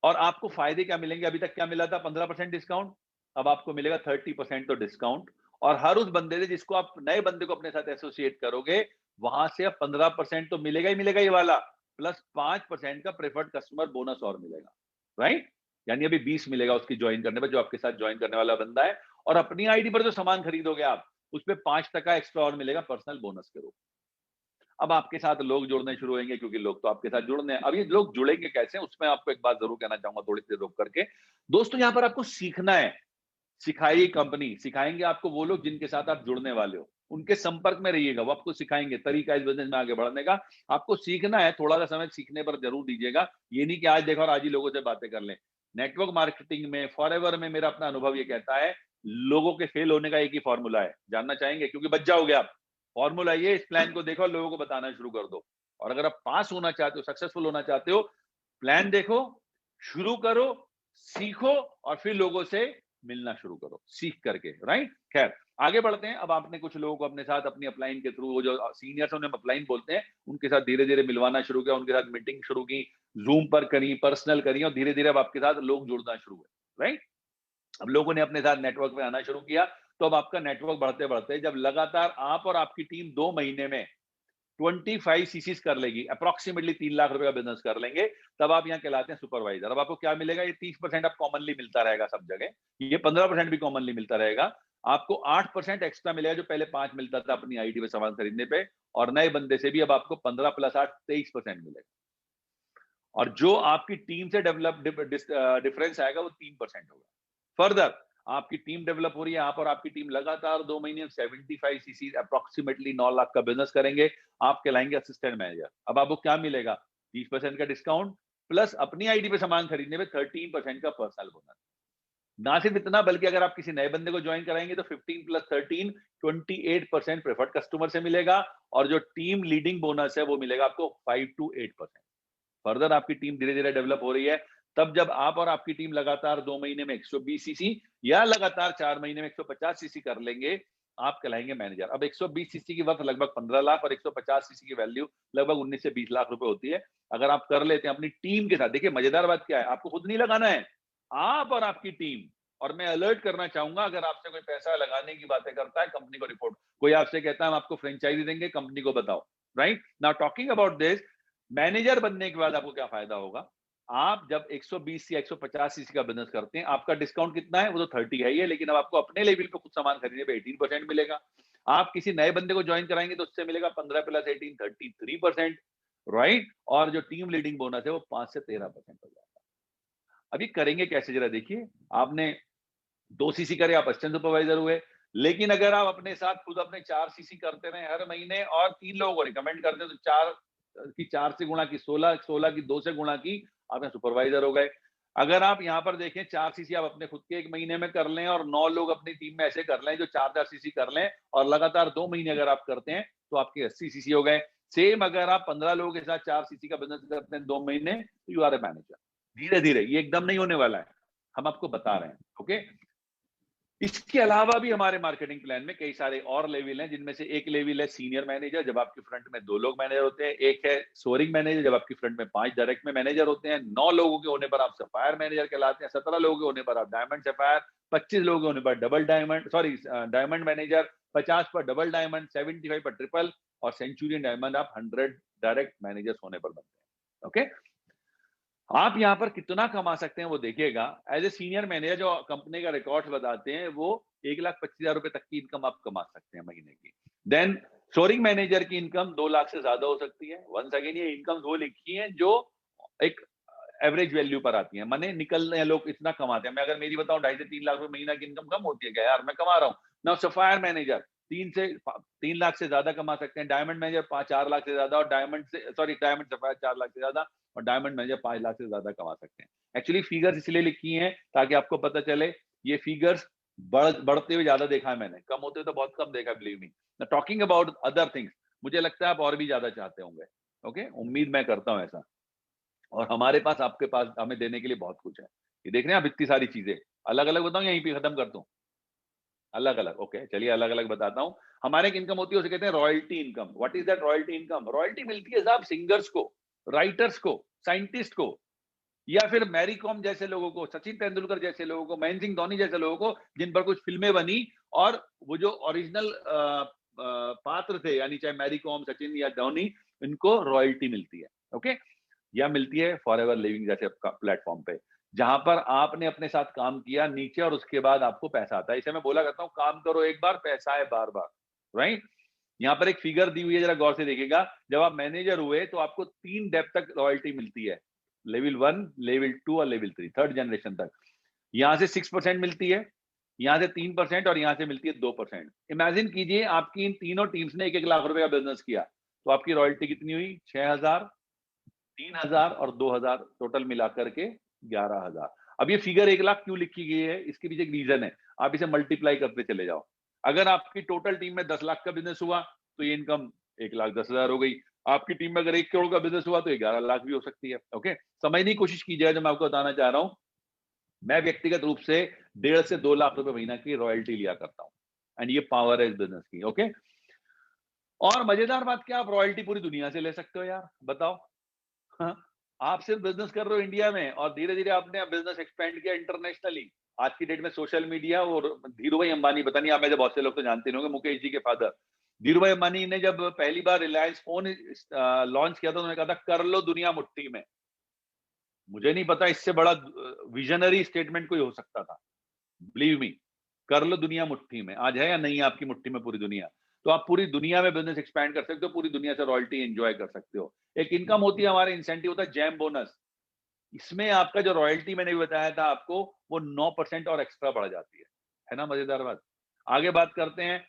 और आपको फायदे क्या मिलेंगे, अभी तक क्या मिला था, 15% डिस्काउंट, अब आपको मिलेगा 30% तो डिस्काउंट। और हर उस बंदे से जिसको आप, नए बंदे को अपने साथ एसोसिएट करोगे, वहां से अब 15% तो मिलेगा ही मिलेगा ये वाला, प्लस 5% का प्रेफर्ड कस्टमर बोनस और मिलेगा, राइट। यानी अभी 20 मिलेगा उसकी ज्वाइन करने पर, जो आपके साथ ज्वाइन करने वाला बंदा है। और अपनी आईडी पर जो सामान खरीदोगे आप, उस पर 5% एक्स्ट्रा और मिलेगा पर्सनल बोनस के रूप। अब आपके साथ लोग जुड़ने शुरू होंगे, क्योंकि लोग तो आपके साथ जुड़ने हैं। अब ये लोग जुड़ेंगे कैसे, उसमें आपको एक बात जरूर कहना चाहूंगा थोड़ी देर रोक करके। दोस्तों, यहाँ पर आपको सीखना है। सिखाएगी कंपनी, सिखाएंगे आपको वो लोग जिनके साथ आप जुड़ने वाले हो, उनके संपर्क में रहिएगा, वो आपको सिखाएंगे तरीका इस बिजनेस में आगे बढ़ने का। आपको सीखना है, थोड़ा सा समय सीखने पर जरूर दीजिएगा। ये नहीं कि आज देखो और आज ही लोगों से बातें कर लें। नेटवर्क मार्केटिंग में फॉरएवर में मेरा अपना अनुभव ये कहता है, लोगों के फेल होने का एक ही फॉर्मूला है। जानना चाहेंगे? क्योंकि बच जाओगे आप। फॉर्मूला ये, इस प्लान को देखो और लोगों को बताना शुरू कर दो। और अगर आप पास होना चाहते हो, सक्सेसफुल होना चाहते हो, प्लान देखो, शुरू करो, सीखो और फिर लोगों से मिलना शुरू करो सीख करके। राइट, खैर आगे बढ़ते हैं। अब आपने कुछ लोगों को अपने साथ अपनी अपलाइन के थ्रू, वो जो सीनियर्स उन्हें अपलाइन बोलते हैं, उनके साथ धीरे धीरे मिलवाना शुरू किया, उनके साथ मीटिंग शुरू की, जूम पर करी, पर्सनल करी, और धीरे धीरे अब आपके साथ लोग जुड़ना शुरू हुए। राइट, अब लोगों ने अपने साथ नेटवर्क में आना शुरू किया, तो अब आपका नेटवर्क बढ़ते बढ़ते जब लगातार आप और आपकी टीम 2 महीने में 25 सीसीज कर लेगी, अप्रोक्सीमेटली 3 लाख रुपए का बिजनेस कर लेंगे, तब आप यहाँ कहलाते हैं सुपरवाइजर। अब आपको क्या मिलेगा? ये 30% आप कॉमनली मिलता रहेगा सब जगह, ये 15% भी कॉमनली मिलता रहेगा। आपको 8% एक्स्ट्रा मिलेगा, जो पहले 5 मिलता था अपनी आईडी पे सामान खरीदने पे, और नए बंदे से भी अब आपको 15 प्लस 8 23% मिलेगा। और जो आपकी टीम से डेवलप डिफरेंस आएगा वो 3% होगा। फर्दर आपकी टीम डेवलप हो रही है, आप और आपकी टीम लगातार 2 महीने में 75 सीसी अप्रोक्सीमेटली 9 लाख का बिजनेस करेंगे, आप कहलाएंगे असिस्टेंट मैनेजर। अब आपको क्या मिलेगा? 30% का डिस्काउंट प्लस अपनी आईडी पे सामान खरीदने में 13% का पर्सनल बोनस। ना सिर्फ इतना, बल्कि अगर आप किसी नए बंदे को ज्वाइन कराएंगे तो 15 प्लस 13 28% प्रेफर्ड कस्टमर से मिलेगा, और जो टीम लीडिंग बोनस है वो मिलेगा आपको 5 to 8%। फर्दर आपकी टीम धीरे धीरे डेवलप हो रही है, तब जब आप और आपकी टीम लगातार 2 महीने में 120 सीसी या लगातार 4 महीने में 150 सीसी कर लेंगे, आप कहलाएंगे मैनेजर। अब 120 सीसी की वर्थ लगभग 15 लाख और 150 सीसी की वैल्यू लगभग 19 से 20 लाख रुपए होती है। अगर आप कर लेते हैं अपनी टीम के साथ, देखिए मजेदार बात क्या है, आपको खुद नहीं लगाना है, आप और आपकी टीम। और मैं अलर्ट करना चाहूंगा, अगर आपसे कोई पैसा लगाने की बातें करता है, कंपनी को रिपोर्ट। कोई आपसे कहता है हम आपको फ्रेंचाइजी देंगे, कंपनी को बताओ। Right now, talking about this, manager बनने के बाद आपको क्या फायदा होगा? आप जब 120 या 150 सीसी का बिजनेस करते हैं, आपका डिस्काउंट कितना है? वो तो 30 है ही है, लेकिन अब आपको अपने लेवल पे कुछ सामान खरीदने पे 18% मिलेगा। आप किसी नए बंदे को ज्वाइन कराएंगे तो उससे मिलेगा 15 प्लस 18 33%। राइट, और जो टीम लीडिंग बोनस है वो 5 से 13% हो जाएगा। अभी करेंगे कैसे, जरा देखिए। आपने 2 सीसी करे, आप असिस्टेंट सुपरवाइजर हुए। लेकिन अगर आप अपने साथ खुद अपने 4 सीसी करते रहे हर महीने, और 3 लोगों को रिकमेंड करते हैं, तो 4 की 4 से गुणा की 16, 16 की 2 से गुणा की, आप यहाँ सुपरवाइजर हो गए। अगर आप यहाँ पर देखें, 4 सीसी आप अपने खुद के 1 महीने में कर लें, और 9 लोग अपनी टीम में ऐसे कर लें जो 4-4 सीसी कर लें, और लगातार 2 महीने अगर आप करते हैं, तो आपके 80 सीसी हो गए। सेम अगर आप 15 लोगों के साथ 4 सीसी का बिजनेस करते हैं 2 महीने, तो यू आर ए मैनेजर। धीरे धीरे, ये एकदम नहीं होने वाला है, हम आपको बता रहे हैं। ओके, इसके अलावा भी हमारे मार्केटिंग प्लान में कई सारे और लेवल हैं, जिनमें से एक लेवल है सीनियर मैनेजर, जब आपके फ्रंट में 2 लोग मैनेजर होते हैं। एक है सोअरिंग मैनेजर, जब आपके फ्रंट में 5 डायरेक्ट में मैनेजर होते हैं। 9 लोगों के होने पर आप सफायर मैनेजर कहलाते हैं। 17 लोगों के होने पर आप डायमंड सफायर, 25 लोगों के होने पर double diamond, sorry diamond manager, 50 पर डबल डायमंड, 75 पर ट्रिपल, और सेंचुरियन डायमंड आप 100 डायरेक्ट मैनेजर्स होने पर बनते हैं। ओके, आप यहाँ पर कितना कमा सकते हैं वो देखिएगा। एज ए सीनियर मैनेजर, जो कंपनी का रिकॉर्ड बताते हैं, वो 1,25,000 रुपए तक की इनकम आप कमा सकते हैं महीने की। देन सोरिंग मैनेजर की इनकम 2 लाख से ज्यादा हो सकती है। वंस अगेन, ये इनकम वो लिखी है जो एक एवरेज वैल्यू पर आती है, माने निकलने हैं लोग इतना कमाते हैं। मैं अगर मेरी बताऊं, 2.5 से 3 लाख रुपए महीना की इनकम कम होती है क्या यार? मैं कमा रहा हूँ ना। सफायर मैनेजर 3 लाख से ज्यादा कमा सकते हैं। डायमंड मैनेजर 4 लाख से ज्यादा, और डायमंड से, सॉरी डायमंड सफायर 4 लाख से ज्यादा, और डायमंड मैनेजर 5 लाख से ज्यादा कमा सकते हैं। एक्चुअली फिगर्स इसलिए लिखी हैं ताकि आपको पता चले। ये फिगर्स बढ़ते हुए ज्यादा देखा है मैंने, कम होते हुए तो बहुत कम देखा, believe me. Talking about other things, मुझे लगता है आप और भी ज्यादा चाहते होंगे। ओके, उम्मीद मैं करता हूं ऐसा। और हमारे पास, आपके पास हमें देने के लिए बहुत कुछ है। ये देख रहे हैं आप, इतनी सारी चीजें। अलग अलग बताऊं, यहीं पे खत्म कर दूं? अलग अलग, ओके चलिए अलग अलग बताता हूं। हमारे एक इनकम होती है, उसे कहते हैं royalty income. What is that royalty income? Royalty मिलती है साहब सिंगर्स को, राइटर्स को, साइंटिस्ट को, या फिर मैरी कॉम जैसे लोगों को, सचिन तेंदुलकर जैसे लोगों को, महेंद्र सिंह धोनी जैसे लोगों को, जिन पर कुछ फिल्में बनी, और वो जो ओरिजिनल पात्र थे, यानी चाहे मैरी कॉम, सचिन या धोनी, इनको रॉयल्टी मिलती है। ओके, या मिलती है फॉरएवर लिविंग जैसे प्लेटफॉर्म पे, जहां पर आपने अपने साथ काम किया नीचे, और उसके बाद आपको पैसा आता है। इसे मैं बोला करता हूं, काम करो एक बार, पैसा है बार बार। राइट, यहाँ पर एक फिगर दी हुई है, जरा गौर से देखिएगा। जब आप मैनेजर हुए तो आपको 3 डेप तक रॉयल्टी मिलती है, लेवल 1, लेवल 2 और लेवल 3, थर्ड जनरेशन तक। यहाँ से 6% मिलती है, यहाँ से 3% और यहाँ से मिलती है 2%। इमेजिन कीजिए आपकी इन तीनों टीम्स ने 1-1 लाख रुपए का बिजनेस किया, तो आपकी रॉयल्टी कितनी हुई? 6,000, 3,000 और 2,000, टोटल मिलाकर के 11,000। अब ये फिगर 1 लाख क्यों लिखी गई है? इसके पीछे एक रीजन है, आप इसे मल्टीप्लाई करते चले जाओ। अगर आपकी टोटल टीम में 10 लाख का बिजनेस हुआ तो ये इनकम 1,10,000 हो गई। आपकी टीम में अगर 1 करोड़ का बिजनेस हुआ तो 11 लाख भी हो सकती है। ओके, समझने की कोशिश कीजिएगा जो मैं आपको बताना चाह रहा हूं। मैं व्यक्तिगत रूप से 1.5 से 2 लाख रुपए महीना की रॉयल्टी लिया करता हूं, एंड ये पावर है इस बिजनेस की। ओके, और मजेदार बात क्या, आप रॉयल्टी पूरी दुनिया से ले सकते हो यार, बताओ। हाँ, आप सिर्फ बिजनेस कर रहे हो इंडिया में और धीरे धीरे आपने बिजनेस एक्सपेंड किया इंटरनेशनली। आज की डेट में सोशल मीडिया, और धीरू भाई अंबानी, पता नहीं आप में से बहुत से लोग तो जानते नहीं होंगे, मुकेश जी के फादर धीरू भाई अंबानी ने जब पहली बार रिलायंस फोन लॉन्च किया था, उन्होंने कहा था कर लो दुनिया मुट्ठी में। मुझे नहीं पता इससे बड़ा विजनरी स्टेटमेंट कोई हो सकता था। बिलीव मी, कर लो दुनिया मुट्ठी में। आज है या नहीं है आपकी मुट्ठी में पूरी दुनिया? तो आप पूरी दुनिया में बिजनेस एक्सपैंड कर सकते हो, पूरी दुनिया से रॉयल्टी एंजॉय कर सकते हो। एक इनकम होती है हमारे, इंसेंटिव होता है जैम बोनस। इसमें आपका जो रॉयल्टी मैंने भी बताया था आपको, वो 9% और एक्स्ट्रा बढ़ जाती है ना? मजेदार बात। आगे बात करते हैं।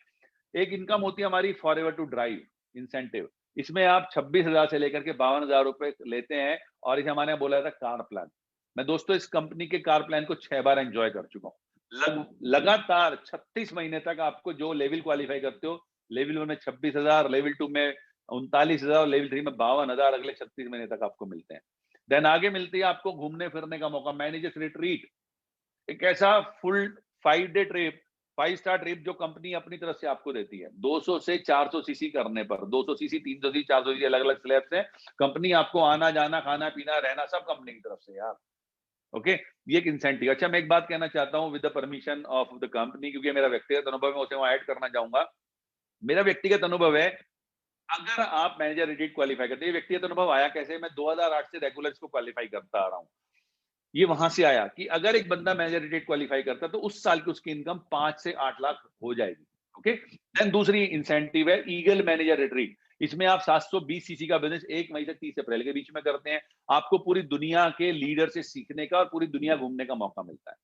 एक इनकम होती है हमारी फॉरएवर टू ड्राइव इंसेंटिव। इसमें आप 26,000 से लेकर के 52,000 रुपए लेते हैं, और इसे हमारे यहाँ बोला जाता है कार प्लान। मैं दोस्तों इस कंपनी के कार प्लान को 6 बार एंजॉय कर चुका हूँ। लगातार 36 महीने तक आपको जो लेवल क्वालिफाई करते हो, लेवल 1 में 26,000, लेवल 2 में 39,000, लेवल 3 में 52,000 अगले 36 महीने तक आपको मिलते हैं। देन आगे मिलती है आपको घूमने फिरने का मौका, मैनेजर्स रिट्रीट। एक ऐसा full 5 day trip, 5 star trip जो कंपनी अपनी तरफ से आपको देती है। 200 से 400 सीसी करने पर, 200 सीसी, 300 सीसी, 400 सीसी, अलग अलग स्लैब्स हैं। कंपनी आपको आना जाना, खाना पीना, रहना सब कंपनी की तरफ से यार। ओके, ये एक इंसेंटिव। अच्छा, मैं एक बात कहना चाहता हूं with the permission of the company, क्योंकि मेरा व्यक्तिगत अनुभव है, उसे वहां ऐड करना चाहूंगा। मेरा व्यक्तिगत अनुभव है, अगर आप मैनेजर रिट्रीट क्वालिफाई करते हैं, ये व्यक्तिगत अनुभव आया कैसे? मैं 2008 से रेगुलर इसको क्वालिफाई करता आ रहा हूं। ये वहां से आया कि अगर एक बंदा मैनेजर रिट्रीट क्वालिफाई करता है तो उस साल की उसकी इनकम 5 से 8 लाख हो जाएगी। ओके, देन दूसरी इंसेंटिव है ईगल मैनेजर रिट्रीट। इसमें आप 720 सीसी का बिजनेस 1 मई से 30 अप्रैल के बीच में करते हैं। आपको पूरी दुनिया के लीडर से सीखने का और पूरी दुनिया घूमने का मौका मिलता है।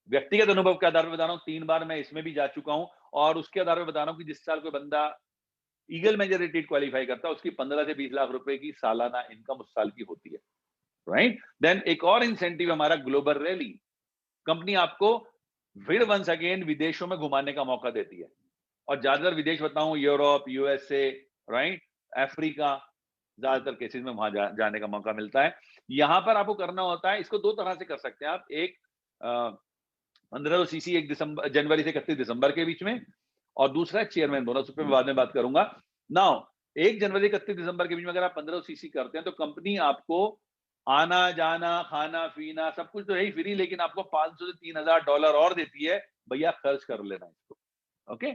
व्यक्तिगत अनुभव के आधार पर बता रहा हूं, 3 बार मैं इसमें भी जा चुका हूं, और उसके आधार पर बता रहा हूं कि जिस साल कोई बंदा ईगल मैनेजर रिट्रीट क्वालिफाई करता है, उसकी 15 से 20 लाख रुपए की सालाना इनकम उस साल की होती है। राइट, देन एक और इंसेंटिव हमारा ग्लोबल रैली। कंपनी आपको फिर वंस अगेन विदेशों में घुमाने का मौका देती है, और ज्यादातर विदेश बताऊं, यूरोप, यूएसए, राइट, अफ्रीका, ज्यादातर केसेस में वहां जाने का मौका मिलता है। यहां पर आपको करना होता है, इसको 2 तरह से कर सकते हैं आप। एक 1500 सीसी 1 जनवरी से 31 दिसंबर के बीच में, और दूसरा चेयरमैन बोनस, उस पर मैं बाद में बात करूंगा। नाउ 1 जनवरी 31 दिसंबर के बीच में अगर आप 1500 सीसी करते हैं तो कंपनी आपको आना जाना, खाना पीना सब कुछ तो है ही फ्री, लेकिन आपको 500 से $3,000 और देती है, भैया खर्च कर लेना इसको। Okay,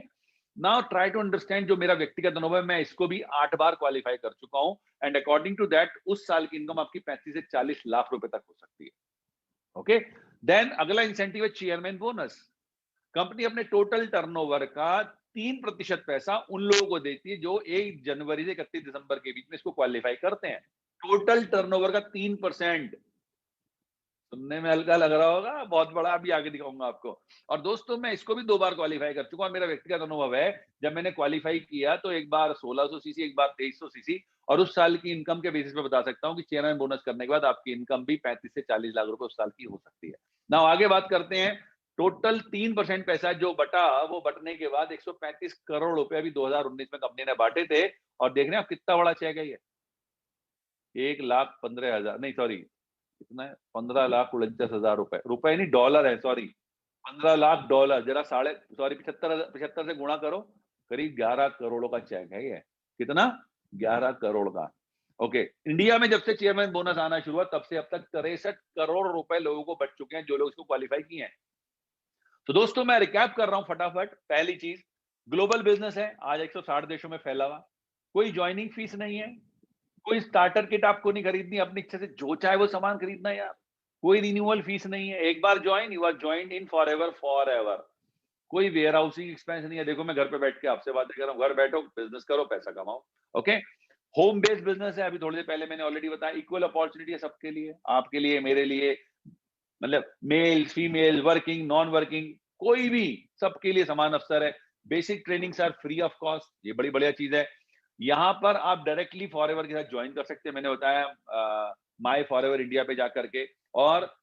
now try to understand. जो मेरा व्यक्तिगत अनुभव है, मैं इसको भी 8 बार क्वालिफाई कर चुका हूं, एंड अकॉर्डिंग टू दैट उस साल की इनकम आपकी 35 से 40 लाख रुपए तक हो सकती है। ओके, देन अगला इंसेंटिव है चेयरमैन बोनस। कंपनी अपने टोटल टर्नओवर का 3% पैसा उन लोगों को देती है जो 1 जनवरी से 31 दिसंबर के बीच में इसको क्वालिफाई करते हैं। टोटल टर्नओवर का 3%। सुनने में हल्का लग रहा होगा, बहुत बड़ा, अभी आगे दिखाऊंगा आपको। और दोस्तों मैं इसको भी 2 बार क्वालिफाई कर चुका हूं। मेरा व्यक्तिगत अनुभव है, जब मैंने क्वालिफाई किया तो एक बार 1600 सीसी, एक बार 2300 सीसी, और उस साल की इनकम के बेसिस पे बता सकता हूं कि चेयरमैन बोनस करने के बाद आपकी इनकम भी 35 से 40 लाख रुपए उस साल की हो सकती है। ना आगे बात करते हैं। टोटल 3% पैसा जो बटा, वो बटने के बाद 135 करोड़ रुपए अभी 2019 में कंपनी ने बांटे थे। और देख रहे हैं आप कितना बड़ा चेक है ये, 1,15,000 नहीं, सॉरी, कितना है, 15,49,000 रुपए, रुपए नहीं डॉलर है, सॉरी, 15 लाख डॉलर, जरा साढ़े, सॉरी, 75 से गुणा करो, करीब 11 करोड़ का चेक है ये। कितना? 11 करोड़ का। ओके, इंडिया में जब से चेयरमैन बोनस आना शुरू हुआ तब से अब तक 63 करोड़ रुपए लोगों को बच चुके हैं, जो लोग इसको क्वालिफाई किए हैं। तो दोस्तों मैं रिकैप कर रहा हूं फटाफट। पहली चीज, ग्लोबल बिजनेस है, आज 160 देशों में फैला हुआ। कोई ज्वाइनिंग फीस नहीं है, कोई स्टार्टर किट आपको नहीं खरीदनी, अपनी इच्छा से जो चाहे वो सामान खरीदना है यार। कोई रिन्यूअल फीस नहीं है, एक बार join, you are joined in forever, forever. कोई वेयर हाउसिंग एक्सपेंस नहीं है। देखो मैं घर पे बैठ के आपसे बातें कर रहा हूँ, घर बैठो, बिजनेस करो, पैसा कमाओ। ओके, होम बेस्ड बिजनेस है। अभी थोड़ी देर पहले मैंने ऑलरेडी बताया, इक्वल अपॉर्चुनिटी है सबके लिए, आपके लिए, मेरे लिए, मतलब male female, working non working, कोई भी, सबके लिए समान अवसर है। Basic trainings are free of cost, ये बड़ी बढ़िया चीज है। यहाँ पर आप डायरेक्टली फॉरएवर के साथ ज्वाइन कर सकते हैं। मैंने बताया माय फॉरएवर इंडिया पे जाकर के, और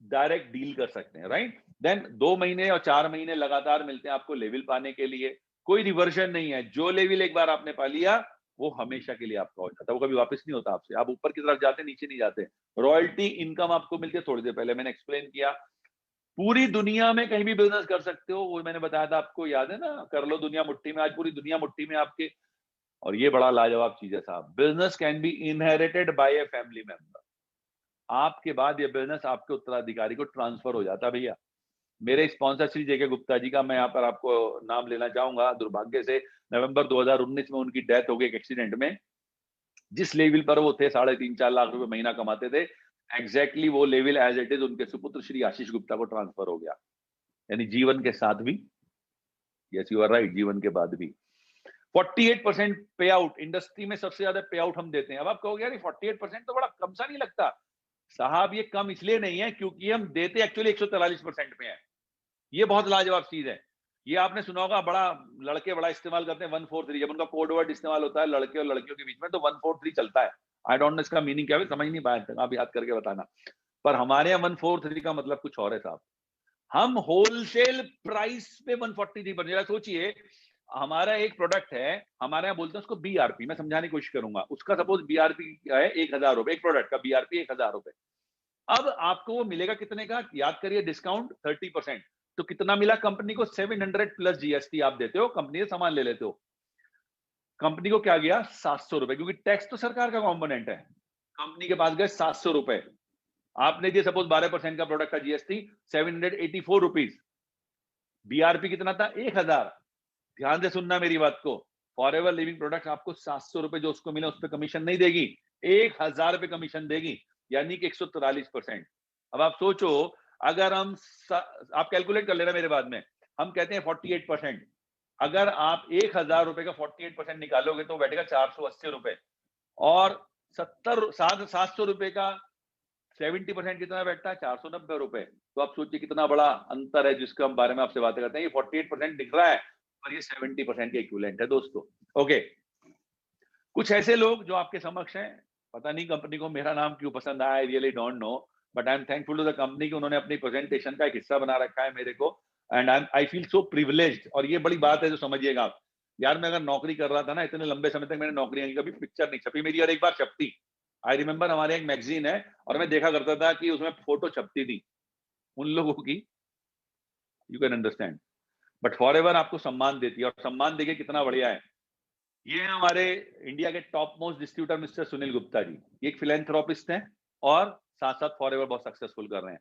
डायरेक्ट डील कर सकते हैं, राइट। देन 2 महीने और 4 महीने लगातार मिलते हैं आपको लेवल पाने के लिए। कोई रिवर्जन नहीं है, जो लेवल एक बार आपने पा लिया वो हमेशा के लिए आपका हो जाता है, वो कभी वापस नहीं होता आपसे। आप ऊपर की तरफ जाते, नीचे नहीं जाते। रॉयल्टी इनकम आपको मिलती है, थोड़ी देर पहले मैंने एक्सप्लेन किया। पूरी दुनिया में कहीं भी बिजनेस कर सकते हो, वो मैंने बताया था आपको, याद है ना, कर लो दुनिया मुट्ठी में। आज पूरी दुनिया मुट्ठी में आपके। और ये बड़ा लाजवाब चीज है साहब, business can be inherited by a family member. आपके बाद ये बिजनेस आपके उत्तराधिकारी को ट्रांसफर हो जाता है भैया। मेरे स्पॉन्सर श्री जेके गुप्ता जी का मैं यहाँ पर आपको नाम लेना चाहूंगा। दुर्भाग्य से नवंबर 2019 में उनकी डेथ हो गई एक एक्सीडेंट में। जिस लेवल पर वो थे, 3.5-4 लाख रुपए महीना कमाते थे, एग्जैक्टली वो लेवल एज इट इज उनके सुपुत्र श्री आशीष गुप्ता को ट्रांसफर हो गया। यानी जीवन के साथ भी, यस यू आर राइट, जीवन के बाद भी। 48% पे आउट, इंडस्ट्री में सबसे ज्यादा पे आउट हम देते हैं। अब आप कहोगे यार 48% तो बड़ा कम सा नहीं लगता? साहब ये कम इसलिए नहीं है क्योंकि हम देते एक्चुअली 143% पे है। ये बहुत लाजवाब चीज है। ये आपने सुना होगा, बड़ा लड़के बड़ा इस्तेमाल करते हैं 143, जब उनका कोड वर्ड इस्तेमाल होता है लड़के और लड़कियों के बीच में, तो 143 चलता है। आई डोंट नो इसका मीनिंग क्या है, समझ नहीं पाया, आप याद करके बताना। पर हमारे यहाँ 143 का मतलब कुछ और है साहब। हम होलसेल प्राइस पे 143 पर, जरा सोचिए, हमारा एक प्रोडक्ट है, हमारे यहाँ बोलते हैं उसको बीआरपी, मैं समझाने की कोशिश करूंगा। उसका सपोज बीआरपी है 1000 रुपए, एक प्रोडक्ट का बीआरपी 1000 रुपए। अब आपको वो मिलेगा कितने का? याद करिए, डिस्काउंट 30%, तो कितना मिला कंपनी को? 700 प्लस जीएसटी आप देते हो, कंपनी से सामान ले लेते हो। कंपनी को क्या गया? 700 रुपए, क्योंकि टैक्स तो सरकार का कॉम्पोनेंट है। कंपनी के पास गए 700 रुपए। आपने दिए सपोज 12% का प्रोडक्ट का जीएसटी, 784 रुपीज। बीआरपी कितना था? 1000। ध्यान से सुनना मेरी बात को, फॉरएवर लिविंग प्रोडक्ट आपको 700 रुपए जो उसको मिले उस पर कमीशन नहीं देगी, 1000 रुपए कमीशन देगी, यानी कि 143%। अब आप सोचो, अगर हम आप कैलकुलेट कर लेना मेरे बाद में, हम कहते हैं 48%, अगर आप 1000 रुपए का 48% निकालोगे तो बैठेगा 480 रुपए, और 700 रुपए का 70% कितना बैठता है? 490 रुपए। तो आप सोचिए कितना बड़ा अंतर है जिसके हम बारे में आपसे बातें करते हैं। ये 48% दिख रहा है और ये 70% के इक्विवेलेंट है दोस्तों। ओके, कुछ ऐसे लोग जो आपके समक्ष हैं, पता नहीं कंपनी को मेरा नाम क्यों पसंद आया, I really don't know, but I am thankful to the company कि उन्होंने अपनी प्रेजेंटेशन का एक हिस्सा बना रखा है मेरे को, and I feel so privileged. और ये बड़ी बात है जो समझिएगा आप। यार मैं अगर नौकरी कर रहा था ना, इतने लंबे समय तक मैंने नौकरियां की, कभी पिक्चर नहीं छपी मेरी, और एक बार छपती। आई रिमेंबर, हमारे एक मैगजीन है और मैं देखा करता था कि उसमें फोटो छपती थी उन लोगों की, you can understand. But forever आपको सम्मान देती है, और सम्मान देके कितना बढ़िया है। ये है हमारे इंडिया के top most distributor mister Sunil Gupta ji. ये एक फिलेंथ्रोपिस्ट हैं और साथ साथ फॉरएवर बहुत सक्सेसफुल कर रहे हैं।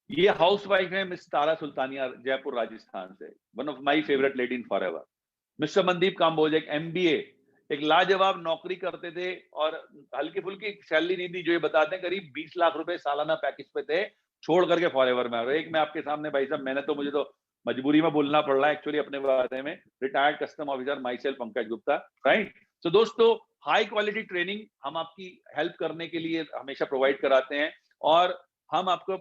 ये हाउस वाइफ है मिस तारा सुल्तानिया, जयपुर राजस्थान से, one of my favourite lady in forever. Mister Mandeep Kamboj, एक एमबीए, एक लाजवाब नौकरी करते थे और हल्की फुल्की सैलरी नहीं दी, जो ये बताते हैं करीब 20 लाख रुपए सालाना पैकेज पे थे, छोड़ करके फॉरएवर में आ रहे। एक मैं आपके सामने भाई साहब, मुझे तो मजबूरी में बोलना पड़ रहा है एक्चुअली अपने बारे में, retired custom officer my self Pankaj Gupta, right. तो दोस्तों, हाई क्वालिटी ट्रेनिंग हम आपकी हेल्प करने के लिए हमेशा प्रोवाइड कराते हैं, और हम आपको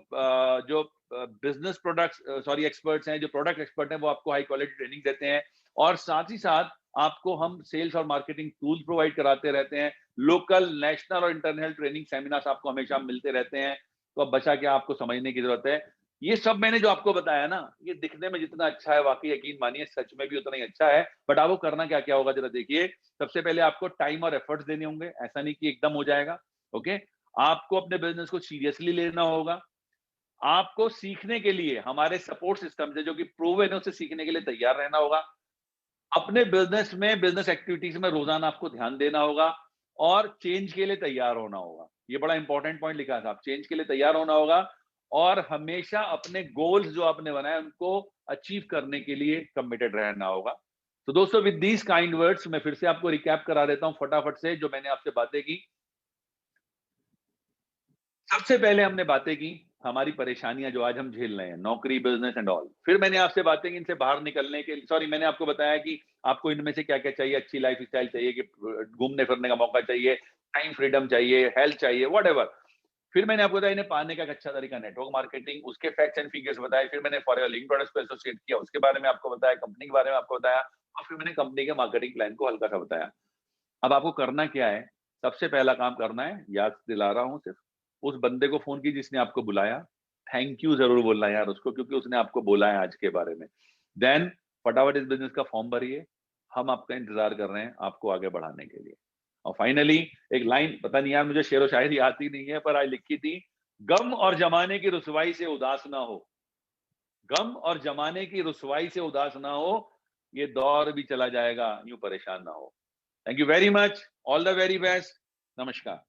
जो बिजनेस प्रोडक्ट्स एक्सपर्ट्स हैं, जो प्रोडक्ट एक्सपर्ट हैं, वो आपको हाई क्वालिटी ट्रेनिंग देते हैं, और साथ ही साथ आपको हम सेल्स और मार्केटिंग टूल्स प्रोवाइड कराते रहते हैं। लोकल, नेशनल और इंटरनेशनल ट्रेनिंग सेमिनार्स आपको हमेशा मिलते रहते हैं। तो अब बचा क्या आपको समझने की जरूरत है। ये सब मैंने जो आपको बताया ना, ये दिखने में जितना अच्छा है, वाकई यकीन मानिए सच में भी उतना ही अच्छा है। बट आपको करना क्या क्या होगा जरा देखिए। सबसे पहले आपको टाइम और एफर्ट्स देने होंगे, ऐसा नहीं कि एकदम हो जाएगा। ओके, आपको अपने बिजनेस को सीरियसली लेना होगा। आपको सीखने के लिए हमारे सपोर्ट सिस्टम से, जो कि प्रूवन है, उससे सीखने के लिए तैयार रहना होगा। अपने बिजनेस में, बिजनेस एक्टिविटीज में रोजाना आपको ध्यान देना होगा, और चेंज के लिए तैयार होना होगा। ये बड़ा इंपॉर्टेंट पॉइंट लिखा था, चेंज के लिए तैयार होना होगा, और हमेशा अपने गोल्स जो आपने बनाए उनको अचीव करने के लिए कमिटेड रहना होगा। तो दोस्तों, विद दीज काइंड वर्ड्स मैं फिर से आपको रिकैप करा देता हूं फटाफट से, जो मैंने आपसे बातें की। सबसे पहले हमने बातें की हमारी परेशानियां जो आज हम झेल रहे हैं, नौकरी, बिजनेस एंड ऑल। फिर मैंने आपसे बातें की इनसे बाहर निकलने के, सॉरी, मैंने आपको बताया कि आपको इनमें से क्या क्या चाहिए, अच्छी लाइफ स्टाइल चाहिए, कि घूमने फिरने का मौका चाहिए, टाइम फ्रीडम चाहिए, हेल्थ चाहिए, व्हाटएवर। फिर मैंने आपको बताया इन्हें पाने का एक अच्छा तरीका नेटवर्क मार्केटिंग, उसके फैक्ट्स एंड फिगर्स बताए। फिर मैंने फॉर लिंक प्रोडक्ट्स को एसोसिएट किया, उसके बारे में आपको बताया, कंपनी के बारे में आपको बताया, और फिर मैंने कंपनी के मार्केटिंग प्लान को हल्का सा बताया। अब आपको करना क्या है, सबसे पहला काम करना है, याद दिला रहा हूं सिर्फ, उस बंदे को फोन की जिसने आपको बुलाया, थैंक यू जरूर बोलना यार उसको, क्योंकि उसने आपको बोला है आज के बारे में। देन फटाफट इस बिजनेस का फॉर्म भरिए, हम आपका इंतजार कर रहे हैं आपको आगे बढ़ाने के लिए। और फाइनली एक लाइन, पता नहीं यार मुझे शेर व शायरी आती नहीं है, पर आज लिखी थी, गम और जमाने की रुसवाई से उदास ना हो, गम और जमाने की रुसवाई से उदास ना हो, ये दौर भी चला जाएगा, यूं परेशान ना हो। Thank you very much, all the very best, नमस्कार।